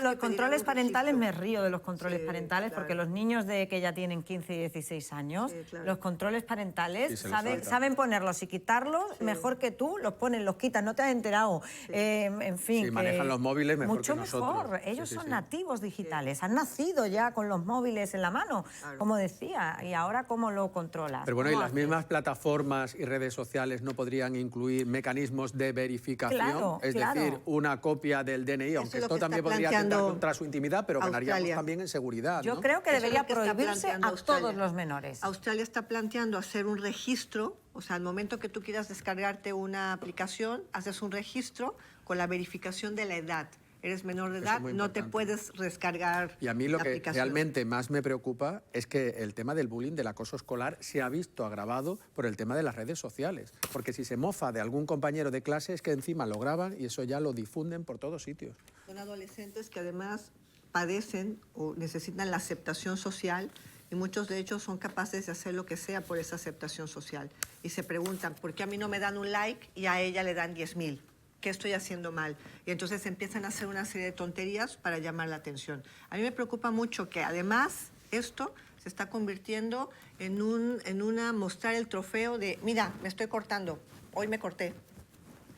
los controles parentales me río de los controles parentales, porque los niños que ya tienen 15 y 16 años, los controles parentales saben ponerlos y quitarlos mejor que tú, los ponen, los quitan, no te has enterado. En fin. Sí, manejan los móviles mejor que nosotros. Mucho mejor. Ellos son nativos digitales, han nacido ya con los móviles en la mano, como decía, y ahora ¿cómo lo controlas? Pero bueno, ¿y las mismas plataformas y redes sociales no podrían incluir mecanismos de verificación? Claro, es decir, una copia del DNI, aunque esto también podría atentar contra su intimidad, pero ganaríamos también en seguridad, ¿no? Yo creo que debería prohibirse a todos los menores. Australia está planteando hacer un registro, o sea, al momento que tú quieras descargarte una aplicación, haces un registro con la verificación de la edad. Eres menor de edad, no te puedes descargar. Y a mí lo que realmente más me preocupa es que el tema del bullying, del acoso escolar, se ha visto agravado por el tema de las redes sociales. Porque si se mofa de algún compañero de clase, es que encima lo graban y eso ya lo difunden por todos sitios. Son adolescentes que además padecen o necesitan la aceptación social, y muchos de ellos son capaces de hacer lo que sea por esa aceptación social. Y se preguntan, ¿por qué a mí no me dan un like y a ella le dan 10.000? ¿Qué estoy haciendo mal? Y entonces empiezan a hacer una serie de tonterías para llamar la atención. A mí me preocupa mucho que además esto se está convirtiendo en una mostrar el trofeo de, mira, me estoy cortando, hoy me corté.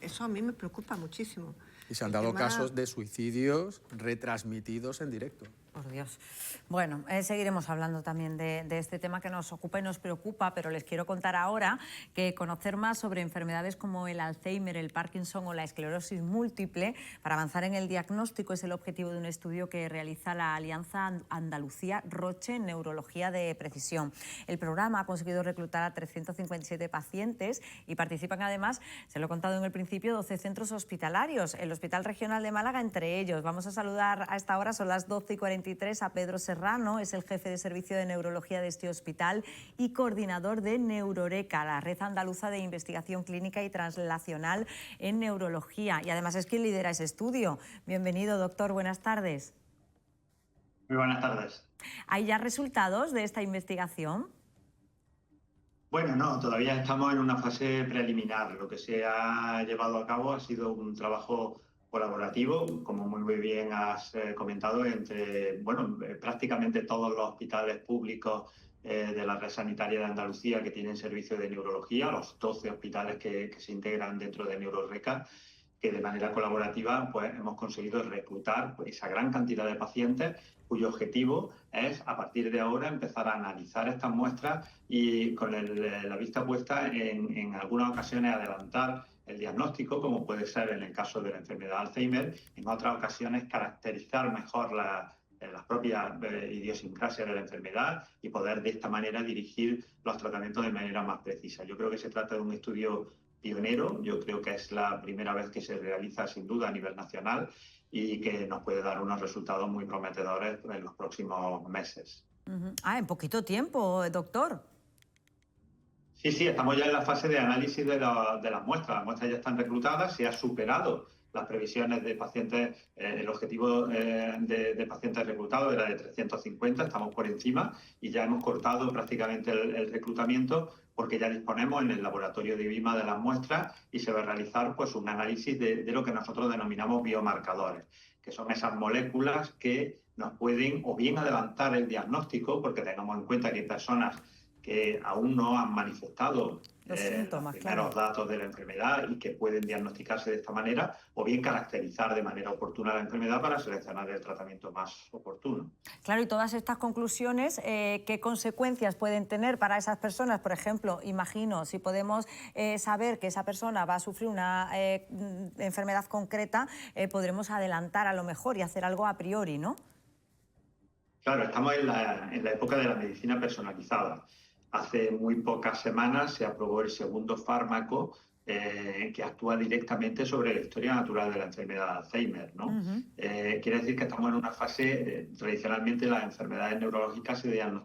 Eso a mí me preocupa muchísimo. Y se han dado casos de suicidios retransmitidos en directo. Por Dios. Bueno, seguiremos hablando también de este tema que nos ocupa y nos preocupa, pero les quiero contar ahora que conocer más sobre enfermedades como el Alzheimer, el Parkinson o la esclerosis múltiple para avanzar en el diagnóstico es el objetivo de un estudio que realiza la Alianza Andalucía Roche en Neurología de Precisión. El programa ha conseguido reclutar a 357 pacientes y participan además, se lo he contado en el principio, 12 centros hospitalarios. En los Hospital Regional de Málaga, entre ellos. Vamos a saludar a esta hora, son las 12:43, a Pedro Serrano, es el jefe de servicio de neurología de este hospital y coordinador de Neuroreca, la red andaluza de investigación clínica y translacional en neurología. Y además es quien lidera ese estudio. Bienvenido, doctor, buenas tardes. Muy buenas tardes. ¿Hay ya resultados de esta investigación? Bueno, no, todavía estamos en una fase preliminar. Lo que se ha llevado a cabo ha sido un trabajo colaborativo, como muy bien has comentado, entre prácticamente todos los hospitales públicos de la red sanitaria de Andalucía que tienen servicio de neurología, los 12 hospitales que se integran dentro de Neuroreca, que de manera colaborativa pues, hemos conseguido reclutar esa gran cantidad de pacientes cuyo objetivo es, a partir de ahora, empezar a analizar estas muestras y con la vista puesta en algunas ocasiones adelantar el diagnóstico, como puede ser en el caso de la enfermedad de Alzheimer, en otras ocasiones caracterizar mejor las propias idiosincrasias de la enfermedad y poder de esta manera dirigir los tratamientos de manera más precisa. Yo creo que se trata de un estudio pionero, yo creo que es la primera vez que se realiza sin duda a nivel nacional y que nos puede dar unos resultados muy prometedores en los próximos meses. En poquito tiempo, doctor. Sí, estamos ya en la fase de análisis de las muestras. Las muestras ya están reclutadas, se ha superado las previsiones de pacientes, el objetivo de pacientes reclutados era de 350, estamos por encima y ya hemos cortado prácticamente el reclutamiento porque ya disponemos en el laboratorio de IBIMA de las muestras y se va a realizar pues, un análisis de lo que nosotros denominamos biomarcadores, que son esas moléculas que nos pueden o bien adelantar el diagnóstico, porque tengamos en cuenta que hay personas que aún no han manifestado los primeros datos de la enfermedad y que pueden diagnosticarse de esta manera, o bien caracterizar de manera oportuna la enfermedad para seleccionar el tratamiento más oportuno. Claro, y todas estas conclusiones, ¿qué consecuencias pueden tener para esas personas? Por ejemplo, imagino, si podemos saber que esa persona va a sufrir una enfermedad concreta, podremos adelantar a lo mejor y hacer algo a priori, ¿no? Claro, estamos en la época de la medicina personalizada. Hace muy pocas semanas se aprobó el segundo fármaco que actúa directamente sobre la historia natural de la enfermedad de Alzheimer, ¿no? Quiere decir que estamos en una fase, tradicionalmente las enfermedades neurológicas siguen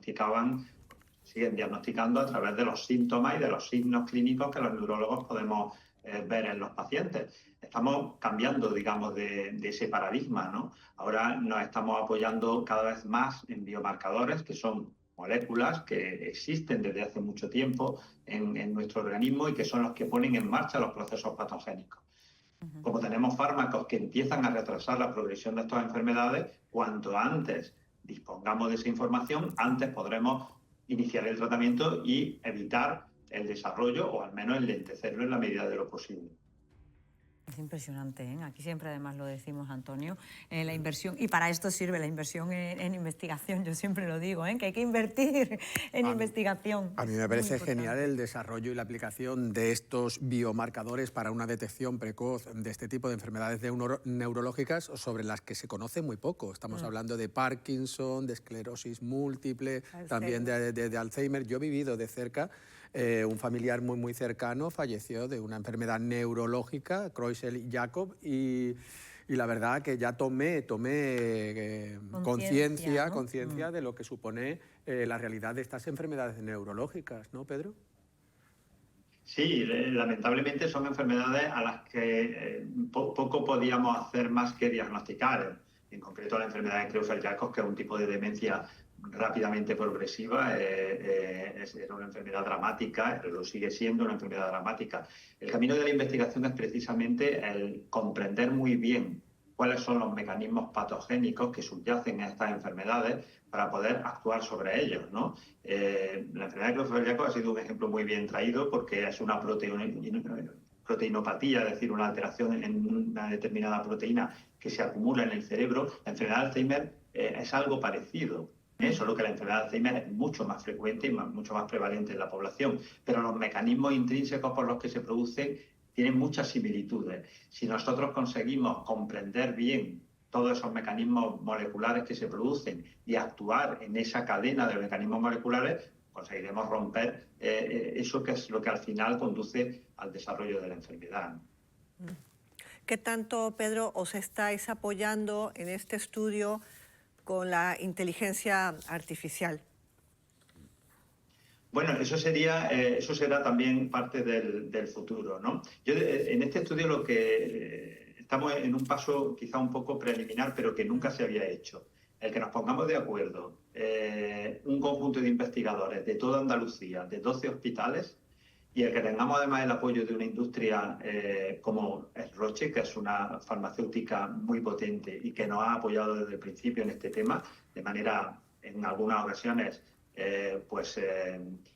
diagnosticando a través de los síntomas y de los signos clínicos que los neurólogos podemos ver en los pacientes. Estamos cambiando, digamos, de ese paradigma, ¿no? Ahora nos estamos apoyando cada vez más en biomarcadores, que son moléculas que existen desde hace mucho tiempo en nuestro organismo y que son los que ponen en marcha los procesos patogénicos. Como tenemos fármacos que empiezan a retrasar la progresión de estas enfermedades, cuanto antes dispongamos de esa información, antes podremos iniciar el tratamiento y evitar el desarrollo o al menos enlentecerlo en la medida de lo posible. Es impresionante, ¿eh? Aquí siempre además lo decimos, Antonio, la inversión, y para esto sirve la inversión en investigación, yo siempre lo digo, que hay que invertir en investigación. A mí me parece genial el desarrollo y la aplicación de estos biomarcadores para una detección precoz de este tipo de enfermedades neurológicas sobre las que se conoce muy poco. Estamos hablando de Parkinson, de esclerosis múltiple, también de Alzheimer. Yo he vivido de cerca. Un familiar muy cercano falleció de una enfermedad neurológica, Creutzfeldt-Jakob, y la verdad que ya tomé conciencia de lo que supone la realidad de estas enfermedades neurológicas, ¿no, Pedro? Sí, lamentablemente son enfermedades a las que poco podíamos hacer más que diagnosticar. En concreto la enfermedad de Creutzfeldt-Jakob, que es un tipo de demencia rápidamente progresiva, era una enfermedad dramática, lo sigue siendo una enfermedad dramática. El camino de la investigación es precisamente el comprender muy bien cuáles son los mecanismos patogénicos que subyacen a estas enfermedades para poder actuar sobre ellos, ¿no? La enfermedad de Creutzfeldt-Jakob ha sido un ejemplo muy bien traído porque es una proteinopatía, es decir, una alteración en una determinada proteína que se acumula en el cerebro. La enfermedad de Alzheimer es algo parecido. Solo que la enfermedad de Alzheimer es mucho más frecuente y mucho más prevalente en la población, pero los mecanismos intrínsecos por los que se producen tienen muchas similitudes. Si nosotros conseguimos comprender bien todos esos mecanismos moleculares que se producen y actuar en esa cadena de mecanismos moleculares, conseguiremos romper eso que es lo que al final conduce al desarrollo de la enfermedad. ¿Qué tanto, Pedro, os estáis apoyando en este estudio con la inteligencia artificial? Bueno, eso será también parte del futuro, ¿no? En este estudio lo que estamos en un paso quizá un poco preliminar, pero que nunca se había hecho. El que nos pongamos de acuerdo, un conjunto de investigadores de toda Andalucía, de 12 hospitales, y el que tengamos además el apoyo de una industria como el Roche, que es una farmacéutica muy potente y que nos ha apoyado desde el principio en este tema, de manera, en algunas ocasiones,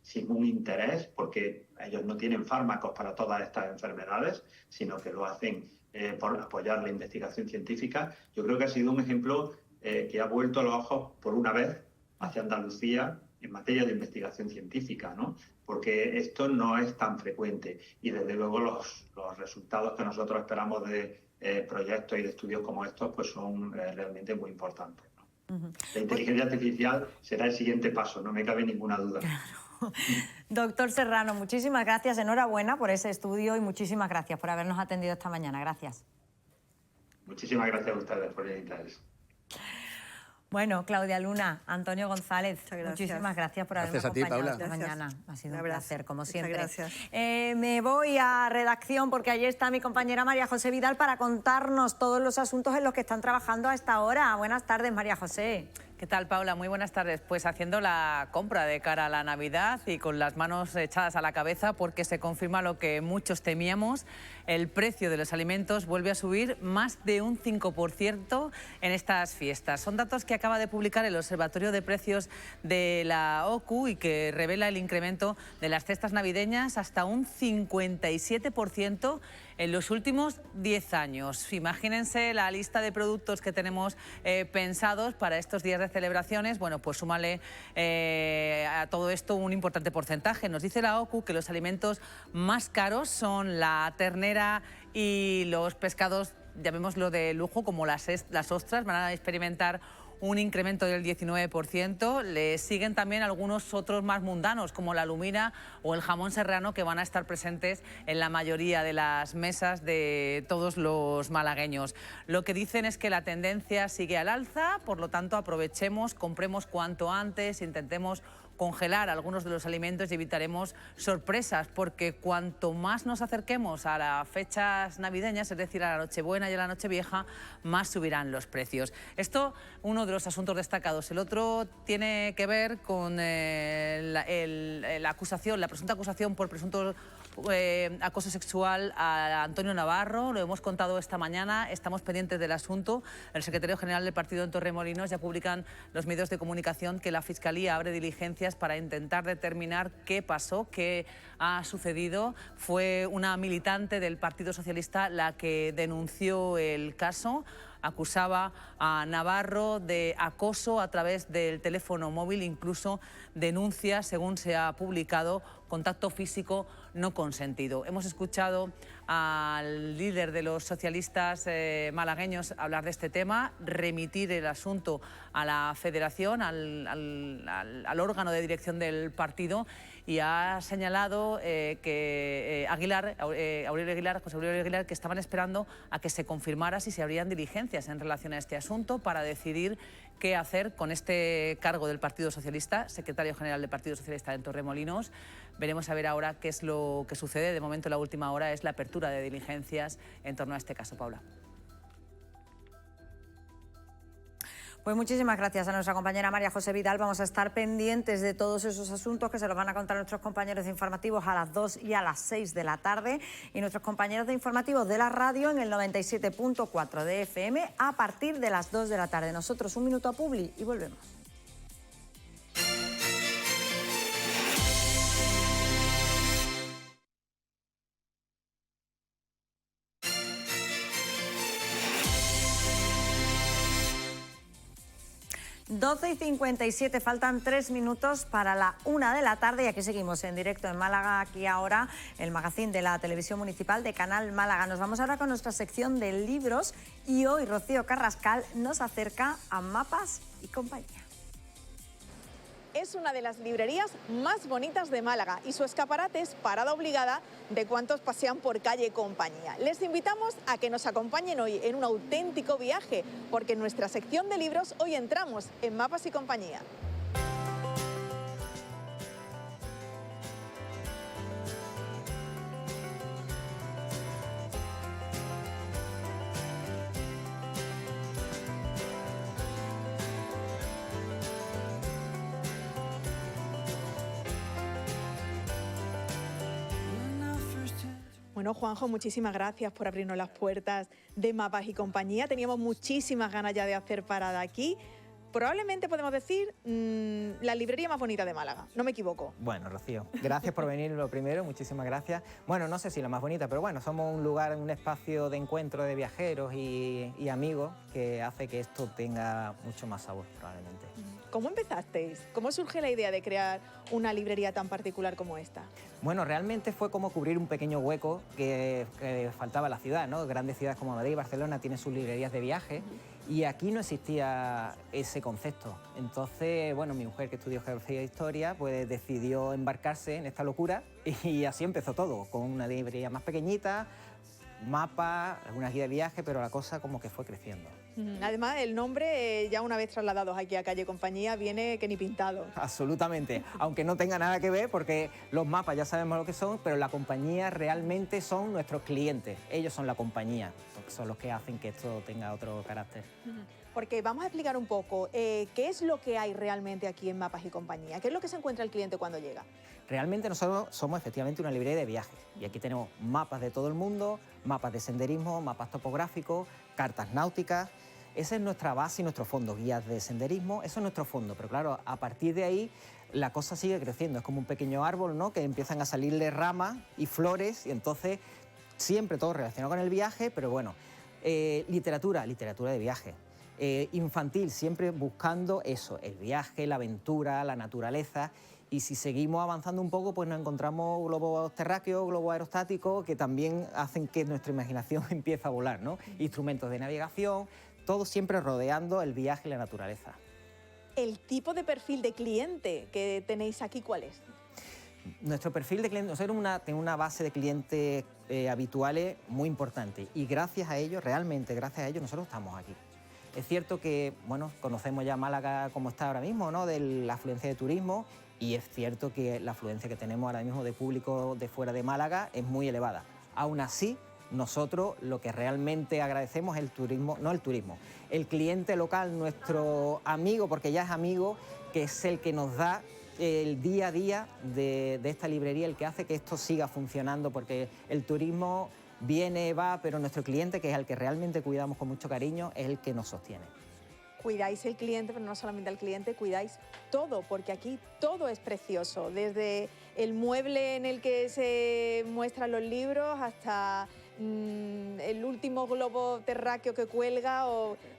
sin un interés, porque ellos no tienen fármacos para todas estas enfermedades, sino que lo hacen por apoyar la investigación científica. Yo creo que ha sido un ejemplo que ha vuelto los ojos por una vez hacia Andalucía en materia de investigación científica, ¿no? Porque esto no es tan frecuente y desde luego los resultados que nosotros esperamos de proyectos y de estudios como estos pues son realmente muy importantes, ¿no? La inteligencia artificial será el siguiente paso, no me cabe ninguna duda. Claro. Doctor Serrano, muchísimas gracias, enhorabuena por ese estudio y muchísimas gracias por habernos atendido esta mañana. Gracias. Muchísimas gracias a ustedes por el interés. Bueno, Claudia Luna, Antonio González, muchísimas gracias por habernos acompañado esta mañana. Ha sido un placer, como siempre. Gracias. Me voy a redacción porque allí está mi compañera María José Vidal para contarnos todos los asuntos en los que están trabajando a esta hora. Buenas tardes, María José. ¿Qué tal, Paula? Muy buenas tardes. Pues haciendo la compra de cara a la Navidad y con las manos echadas a la cabeza porque se confirma lo que muchos temíamos. El precio de los alimentos vuelve a subir más de un 5% en estas fiestas. Son datos que acaba de publicar el Observatorio de Precios de la OCU y que revela el incremento de las cestas navideñas hasta un 57% en los últimos 10 años. Imagínense la lista de productos que tenemos pensados para estos días de celebraciones. Bueno, pues súmale a todo esto un importante porcentaje. Nos dice la OCU que los alimentos más caros son la ternera y los pescados, llamémoslo de lujo, como las ostras, van a experimentar un incremento del 19%. Le siguen también algunos otros más mundanos, como la lumina o el jamón serrano, que van a estar presentes en la mayoría de las mesas de todos los malagueños. Lo que dicen es que la tendencia sigue al alza, por lo tanto aprovechemos, compremos cuanto antes, intentemos congelar algunos de los alimentos y evitaremos sorpresas, porque cuanto más nos acerquemos a las fechas navideñas, es decir, a la Nochebuena y a la Nochevieja, más subirán los precios. Esto, uno de los asuntos destacados. El otro tiene que ver con la presunta acusación por presunto acoso sexual a Antonio Navarro. Lo hemos contado esta mañana, estamos pendientes del asunto. El secretario general del partido en Torremolinos ya publican los medios de comunicación que la Fiscalía abre diligencias para intentar determinar qué pasó, qué ha sucedido. Fue una militante del Partido Socialista la que denunció el caso. Acusaba a Navarro de acoso a través del teléfono móvil, incluso denuncia, según se ha publicado, contacto físico no consentido. Hemos escuchado al líder de los socialistas malagueños hablar de este tema, remitir el asunto a la federación, al órgano de dirección del partido, y ha señalado que José Aurelio Aguilar, que estaban esperando a que se confirmara si se habrían diligencias en relación a este asunto para decidir qué hacer con este cargo del Partido Socialista, secretario general del Partido Socialista en Torremolinos. Veremos a ver ahora qué es lo que sucede. De momento, la última hora es la apertura de diligencias en torno a este caso, Paula. Pues muchísimas gracias a nuestra compañera María José Vidal. Vamos a estar pendientes de todos esos asuntos que se los van a contar nuestros compañeros de informativos a las 2 y a las 6 de la tarde y nuestros compañeros de informativos de la radio en el 97.4 de FM a partir de las 2 de la tarde. Nosotros un minuto a Publi y volvemos. Doce y 57, faltan 3 minutos para la 1 de la tarde y aquí seguimos en directo en Málaga, aquí ahora el magazín de la televisión municipal de Canal Málaga. Nos vamos ahora con nuestra sección de libros y hoy Rocío Carrascal nos acerca a Mapas y compañía. es una de las librerías más bonitas de Málaga y su escaparate es parada obligada de cuantos pasean por Calle Compañía. Les invitamos a que nos acompañen hoy en un auténtico viaje, porque en nuestra sección de libros hoy entramos en Mapas y Compañía. Bueno, Juanjo, muchísimas gracias por abrirnos las puertas de Mapas y Compañía. Teníamos muchísimas ganas ya de hacer parada aquí. Probablemente podemos decir la librería más bonita de Málaga, ¿no me equivoco? Bueno, Rocío, gracias por venir lo primero, muchísimas gracias. Bueno, no sé si la más bonita, pero bueno, somos un lugar, un espacio de encuentro de viajeros y amigos que hace que esto tenga mucho más sabor, probablemente. ¿Cómo empezasteis? ¿Cómo surge la idea de crear una librería tan particular como esta? Bueno, realmente fue como cubrir un pequeño hueco que faltaba en la ciudad, ¿no? Grandes ciudades como Madrid y Barcelona tienen sus librerías de viaje y aquí no existía ese concepto. Entonces, bueno, mi mujer, que estudió Geografía e Historia, pues decidió embarcarse en esta locura y así empezó todo, con una librería más pequeñita, mapas, algunas guías de viaje, pero la cosa como que fue creciendo. Además, el nombre, ya una vez trasladados aquí a Calle Compañía, viene que ni pintado. Absolutamente, aunque no tenga nada que ver, porque los mapas ya sabemos lo que son, pero la compañía realmente son nuestros clientes. Ellos son la compañía, son los que hacen que esto tenga otro carácter. Porque vamos a explicar un poco qué es lo que hay realmente aquí en Mapas y Compañía. ¿Qué es lo que se encuentra el cliente cuando llega? Realmente nosotros somos efectivamente una librería de viajes y aquí tenemos mapas de todo el mundo, mapas de senderismo, mapas topográficos, cartas náuticas. Esa es nuestra base y nuestro fondo, guías de senderismo, eso es nuestro fondo, pero claro, a partir de ahí la cosa sigue creciendo, es como un pequeño árbol, ¿no?, que empiezan a salirle ramas y flores y entonces siempre todo relacionado con el viaje, pero bueno, literatura de viaje. Infantil, siempre buscando eso, el viaje, la aventura, la naturaleza. Y si seguimos avanzando un poco, pues nos encontramos globos terráqueos, globos aerostáticos, que también hacen que nuestra imaginación empiece a volar, ¿no? Instrumentos de navegación, todo siempre rodeando el viaje y la naturaleza. ¿El tipo de perfil de cliente que tenéis aquí cuál es? Nuestro perfil de cliente, nosotros tenemos una base de clientes habituales muy importante y gracias a ellos, realmente gracias a ellos, nosotros estamos aquí. Es cierto que, bueno, conocemos ya Málaga como está ahora mismo, ¿no?, de la afluencia de turismo, y es cierto que la afluencia que tenemos ahora mismo de público de fuera de Málaga es muy elevada. Aún así, nosotros lo que realmente agradecemos es el turismo, no el turismo, el cliente local, nuestro amigo, porque ya es amigo, que es el que nos da el día a día de esta librería, el que hace que esto siga funcionando, porque el turismo viene, va, pero nuestro cliente, que es el que realmente cuidamos con mucho cariño, es el que nos sostiene. Cuidáis el cliente, pero no solamente al cliente, cuidáis todo, porque aquí todo es precioso, desde el mueble en el que se muestran los libros hasta el último globo terráqueo que cuelga.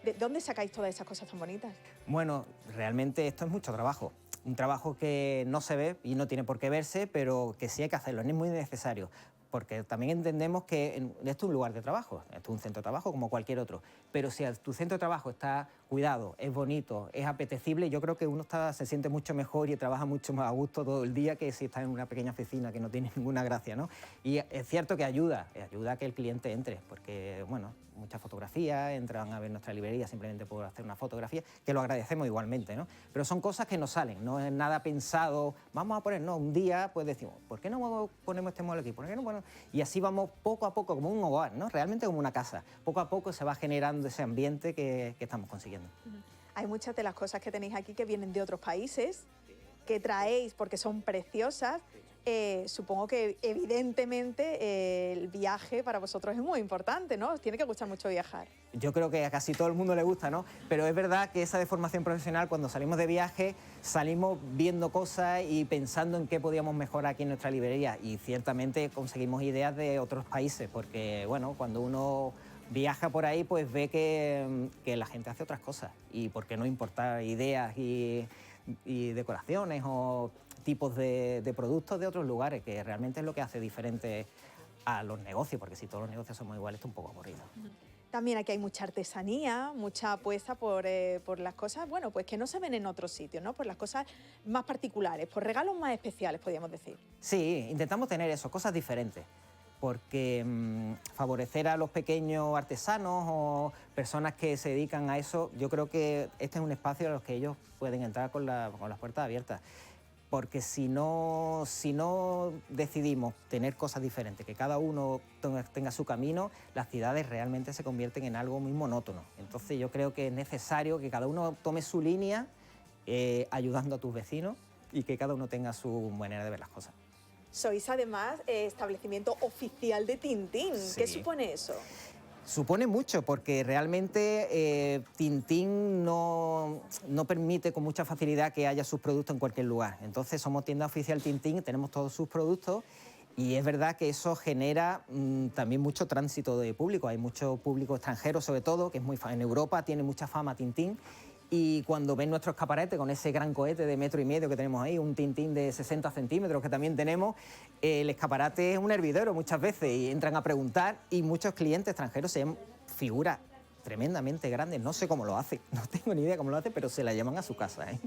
¿De dónde sacáis todas esas cosas tan bonitas? Bueno, realmente esto es mucho trabajo. Un trabajo que no se ve y no tiene por qué verse, pero que sí hay que hacerlo, es muy necesario. Porque también entendemos que esto es un lugar de trabajo, esto es un centro de trabajo como cualquier otro, pero si tu centro de trabajo está cuidado, es bonito, es apetecible, yo creo que uno se siente mucho mejor y trabaja mucho más a gusto todo el día que si está en una pequeña oficina que no tiene ninguna gracia, ¿no? Y es cierto que ayuda a que el cliente entre, porque, bueno, muchas fotografías, entran a ver nuestra librería simplemente por hacer una fotografía, que lo agradecemos igualmente, ¿no? Pero son cosas que nos salen, no es nada pensado, vamos a poner, no, un día pues decimos, ¿por qué no ponemos este modelo aquí? ¿Por qué no ponemos? Y así vamos poco a poco, como un hogar, ¿no? Realmente como una casa. Poco a poco se va generando ese ambiente que estamos consiguiendo. Hay muchas de las cosas que tenéis aquí que vienen de otros países, que traéis porque son preciosas. Supongo que evidentemente el viaje para vosotros es muy importante, ¿no? Os tiene que gustar mucho viajar. Yo creo que a casi todo el mundo le gusta, ¿no? Pero es verdad que esa de formación profesional, cuando salimos de viaje, salimos viendo cosas y pensando en qué podíamos mejorar aquí en nuestra librería. Y ciertamente conseguimos ideas de otros países, porque, bueno, cuando uno viaja por ahí, pues ve que la gente hace otras cosas. Y por qué no importar ideas y decoraciones o tipos de productos de otros lugares, que realmente es lo que hace diferente a los negocios, porque si todos los negocios somos iguales, está un poco aburrido. También aquí hay mucha artesanía, mucha apuesta por las cosas, bueno, pues que no se ven en otros sitios, ¿no? Por las cosas más particulares, por regalos más especiales, podríamos decir. Sí, intentamos tener eso, cosas diferentes, porque favorecer a los pequeños artesanos o personas que se dedican a eso, yo creo que este es un espacio a los que ellos pueden entrar con las puertas abiertas. Porque si no decidimos tener cosas diferentes, que cada uno tenga su camino, las ciudades realmente se convierten en algo muy monótono. Entonces yo creo que es necesario que cada uno tome su línea, ayudando a tus vecinos, y que cada uno tenga su manera de ver las cosas. Sois además establecimiento oficial de Tintín. Sí. ¿Qué supone eso? Supone mucho, porque realmente Tintín no permite con mucha facilidad que haya sus productos en cualquier lugar. Entonces somos tienda oficial Tintín, tenemos todos sus productos, y es verdad que eso genera también mucho tránsito de público. Hay mucho público extranjero, sobre todo, que es en Europa tiene mucha fama Tintín. Y cuando ven nuestro escaparate con ese gran cohete de 1,5 metros que tenemos ahí, un Tintín de 60 centímetros que también tenemos, el escaparate es un hervidero muchas veces y entran a preguntar, y muchos clientes extranjeros se llaman figuras tremendamente grandes. No sé cómo lo hace, no tengo ni idea cómo lo hace, pero se la llevan a su casa, ¿eh?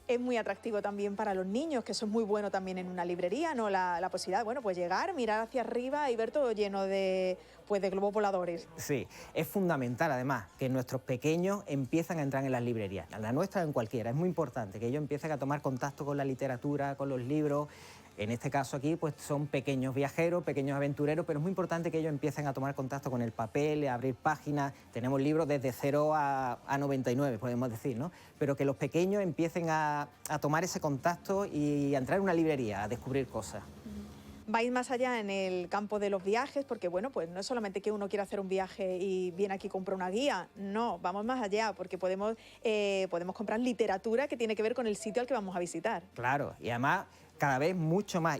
Es muy atractivo también para los niños, que eso es muy bueno también en una librería, ¿no? La posibilidad, bueno, pues llegar, mirar hacia arriba y ver todo lleno de globos voladores. Sí, es fundamental además que nuestros pequeños empiezan a entrar en las librerías, en la nuestra o en cualquiera. Es muy importante que ellos empiecen a tomar contacto con la literatura, con los libros. En este caso aquí pues son pequeños viajeros, pequeños aventureros, pero es muy importante que ellos empiecen a tomar contacto con el papel, a abrir páginas. Tenemos libros desde 0 a 99, podemos decir, ¿no? Pero que los pequeños empiecen a tomar ese contacto y a entrar en una librería, a descubrir cosas. Vais más allá en el campo de los viajes, porque bueno, pues no es solamente que uno quiera hacer un viaje y viene aquí y compra una guía, no, vamos más allá, porque podemos comprar literatura que tiene que ver con el sitio al que vamos a visitar. Claro, y además cada vez mucho más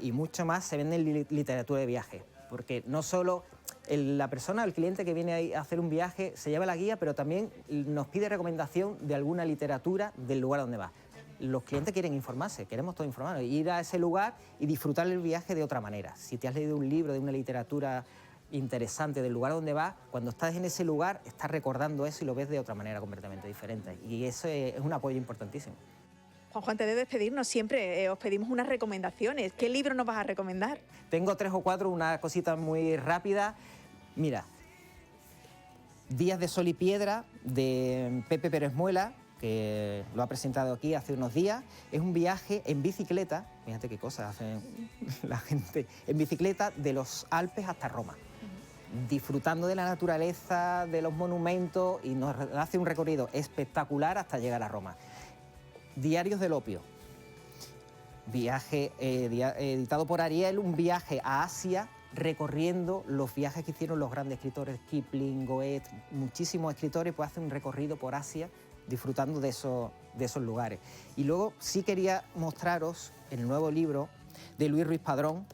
se vende literatura de viaje, porque no solo la persona, el cliente que viene a hacer un viaje se lleva la guía, pero también nos pide recomendación de alguna literatura del lugar donde va. Los clientes quieren informarse, queremos todo informado, ir a ese lugar y disfrutar el viaje de otra manera. Si te has leído un libro de una literatura interesante del lugar donde vas, cuando estás en ese lugar estás recordando eso y lo ves de otra manera completamente diferente. Y eso es un apoyo importantísimo. Juanjo, antes de despedirnos siempre os pedimos unas recomendaciones. ¿Qué libro nos vas a recomendar? Tengo 3 o 4, una cosita muy rápida. Mira, Días de Sol y Piedra, de Pepe Pérez Muela, que lo ha presentado aquí hace unos días. Es un viaje en bicicleta, fíjate qué cosas hacen la gente, en bicicleta de los Alpes hasta Roma, disfrutando de la naturaleza, de los monumentos, y nos hace un recorrido espectacular hasta llegar a Roma. Diarios del Opio, viaje editado por Ariel, un viaje a Asia recorriendo los viajes que hicieron los grandes escritores, Kipling, Goethe, muchísimos escritores, pues hacen un recorrido por Asia disfrutando de esos lugares. Y luego sí quería mostraros el nuevo libro de Luis Ruiz Padrón.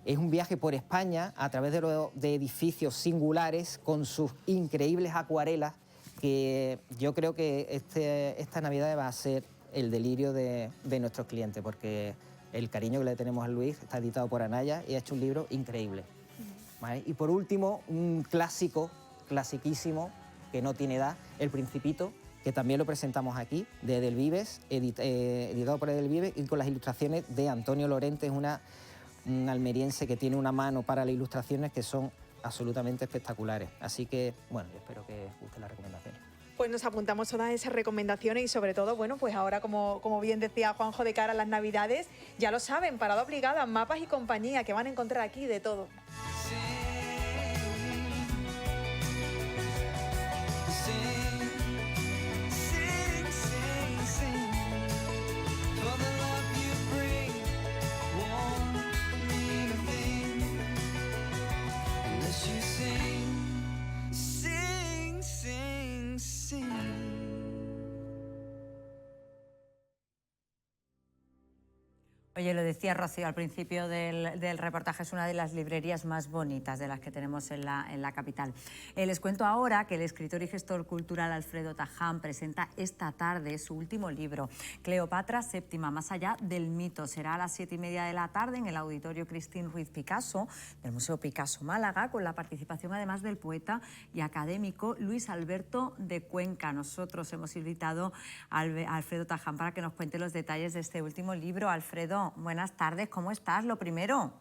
Es un viaje por España a través de edificios singulares con sus increíbles acuarelas, que yo creo que esta Navidad va a ser el delirio de nuestros clientes, porque el cariño que le tenemos a Luis está editado por Anaya y ha hecho un libro increíble. ¿Vale? Y por último, un clásico, clasiquísimo, que no tiene edad, El Principito, que también lo presentamos aquí, de Edelvives, editado por Edelvives, y con las ilustraciones de Antonio Lorente, es un almeriense que tiene una mano para las ilustraciones que son absolutamente espectaculares. Así que, bueno, yo espero que os guste la recomendación. Pues nos apuntamos todas esas recomendaciones y sobre todo, bueno, pues ahora, como bien decía Juanjo, de cara a las Navidades, ya lo saben, Parada Obligada, Mapas y Compañía, que van a encontrar aquí de todo. Oye, lo decía Rocío al principio del reportaje, es una de las librerías más bonitas de las que tenemos en la capital. Les cuento ahora que el escritor y gestor cultural Alfredo Taján presenta esta tarde su último libro, Cleopatra VII, más allá del mito. Será a las 7:30 de la tarde en el Auditorio Cristín Ruiz Picasso, del Museo Picasso Málaga, con la participación además del poeta y académico Luis Alberto de Cuenca. Nosotros hemos invitado a Alfredo Taján para que nos cuente los detalles de este último libro. Alfredo, buenas tardes, ¿cómo estás? Lo primero.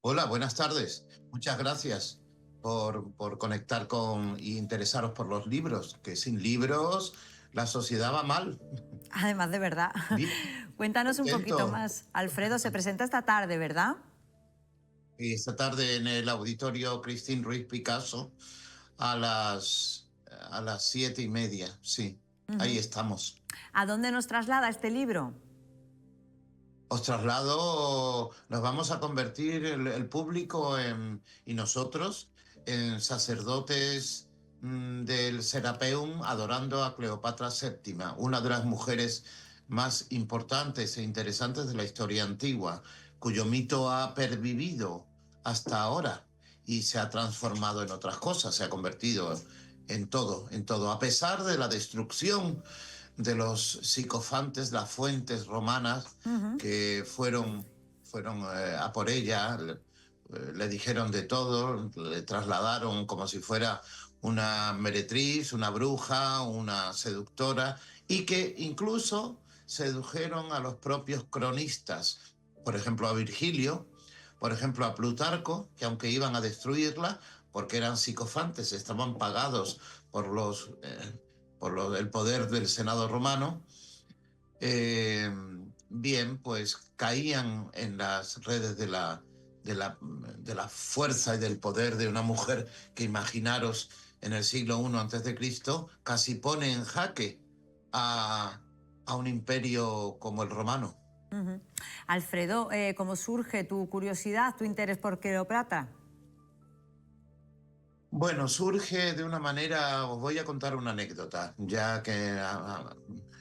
Hola, buenas tardes. Muchas gracias por conectar con y interesaros por los libros, que sin libros la sociedad va mal. Además, de verdad. Bien, Cuéntanos un contento. poquito más. Alfredo, se presenta esta tarde, ¿verdad? Y esta tarde en el Auditorio Cristín Ruiz Picasso a las 7:30, sí. Ahí estamos. ¿A dónde nos traslada este libro? Os traslado, nos vamos a convertir el público y nosotros en sacerdotes del Serapeum adorando a Cleopatra VII, una de las mujeres más importantes e interesantes de la historia antigua, cuyo mito ha pervivido hasta ahora y se ha transformado en otras cosas, se ha convertido en todo, a pesar de la destrucción de los psicofantes, las fuentes romanas que fueron a por ella, le dijeron de todo, le trasladaron como si fuera una meretriz, una bruja, una seductora, y que incluso sedujeron a los propios cronistas, por ejemplo a Virgilio, por ejemplo a Plutarco, que aunque iban a destruirla, porque eran psicofantes, estaban pagados por el poder del Senado romano, bien, pues caían en las redes de la fuerza y del poder de una mujer que, imaginaros, en el siglo I a.C., casi pone en jaque a un imperio como el romano. Alfredo, ¿cómo surge tu curiosidad, tu interés por Cleopatra? Bueno, surge de una manera, os voy a contar una anécdota, ya que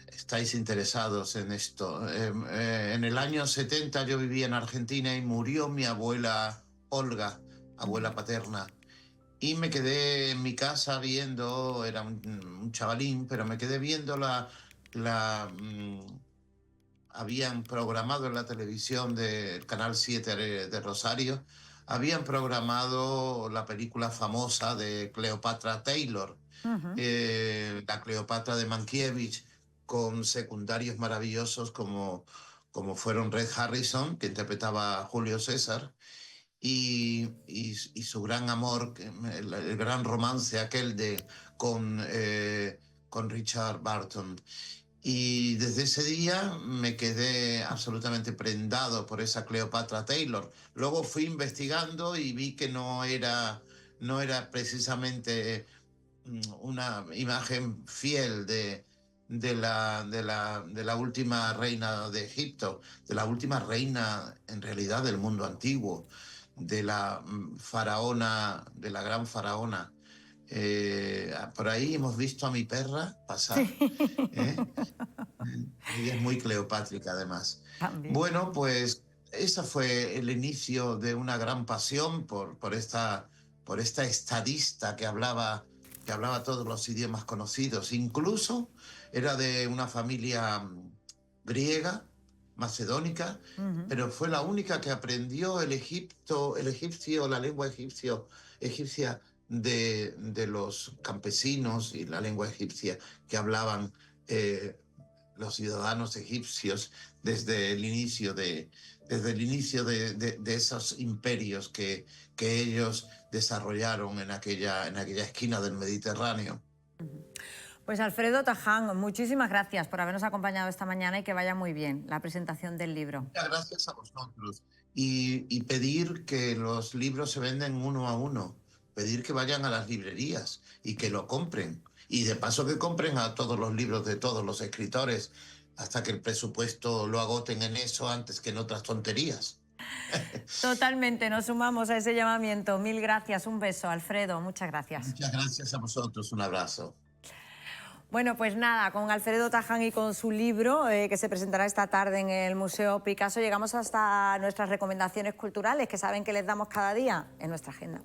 estáis interesados en esto. En el año 70 yo vivía en Argentina y murió mi abuela Olga, abuela paterna, y me quedé en mi casa viendo, era un chavalín, pero me quedé viendo habían programado en la televisión del Canal 7 de Rosario, habían programado la película famosa de Cleopatra Taylor, la Cleopatra de Mankiewicz, con secundarios maravillosos como fueron Red Harrison, que interpretaba a Julio César, y su gran amor, el gran romance aquel con Richard Burton. Y desde ese día me quedé absolutamente prendado por esa Cleopatra Taylor. Luego fui investigando y vi que no era precisamente una imagen fiel de la última reina de Egipto, de la última reina en realidad del mundo antiguo, de la faraona, de la gran faraona. Por ahí hemos visto a mi perra pasar. Ella es muy cleopátrica, además. También. Bueno, pues ese fue el inicio de una gran pasión por esta estadista que hablaba todos los idiomas conocidos. Incluso era de una familia griega, macedónica, pero fue la única que aprendió el egipcio, la lengua egipcia de los campesinos y la lengua egipcia que hablaban los ciudadanos egipcios desde el inicio de esos imperios que ellos desarrollaron en aquella esquina del Mediterráneo. Pues Alfredo Taján, muchísimas gracias por habernos acompañado esta mañana y que vaya muy bien la presentación del libro. Muchas gracias a vosotros. Y pedir que los libros se venden uno a uno, pedir que vayan a las librerías y que lo compren. Y de paso que compren a todos los libros de todos los escritores hasta que el presupuesto lo agoten en eso antes que en otras tonterías. Totalmente, nos sumamos a ese llamamiento. Mil gracias, un beso, Alfredo, muchas gracias. Muchas gracias a vosotros, un abrazo. Bueno, pues nada, con Alfredo Taján y con su libro que se presentará esta tarde en el Museo Picasso, llegamos hasta nuestras recomendaciones culturales, que saben que les damos cada día en nuestra agenda.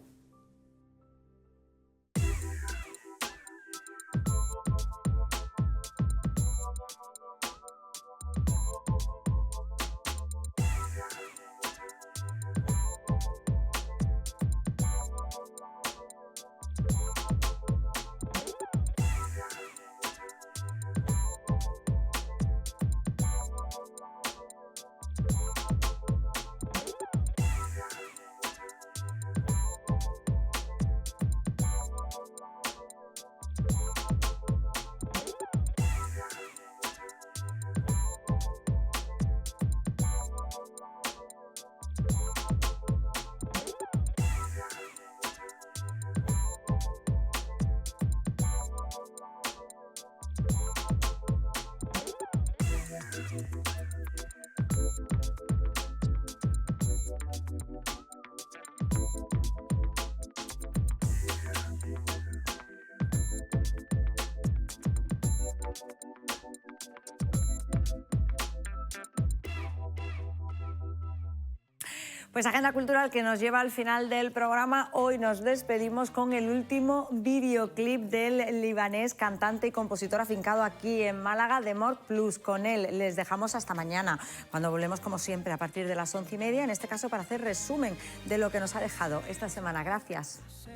Pues agenda cultural que nos lleva al final del programa. Hoy nos despedimos con el último videoclip del libanés, cantante y compositor afincado aquí en Málaga, Demor Plus. Con él les dejamos hasta mañana, cuando volvemos como siempre a partir de las 11:30, en este caso para hacer resumen de lo que nos ha dejado esta semana. Gracias.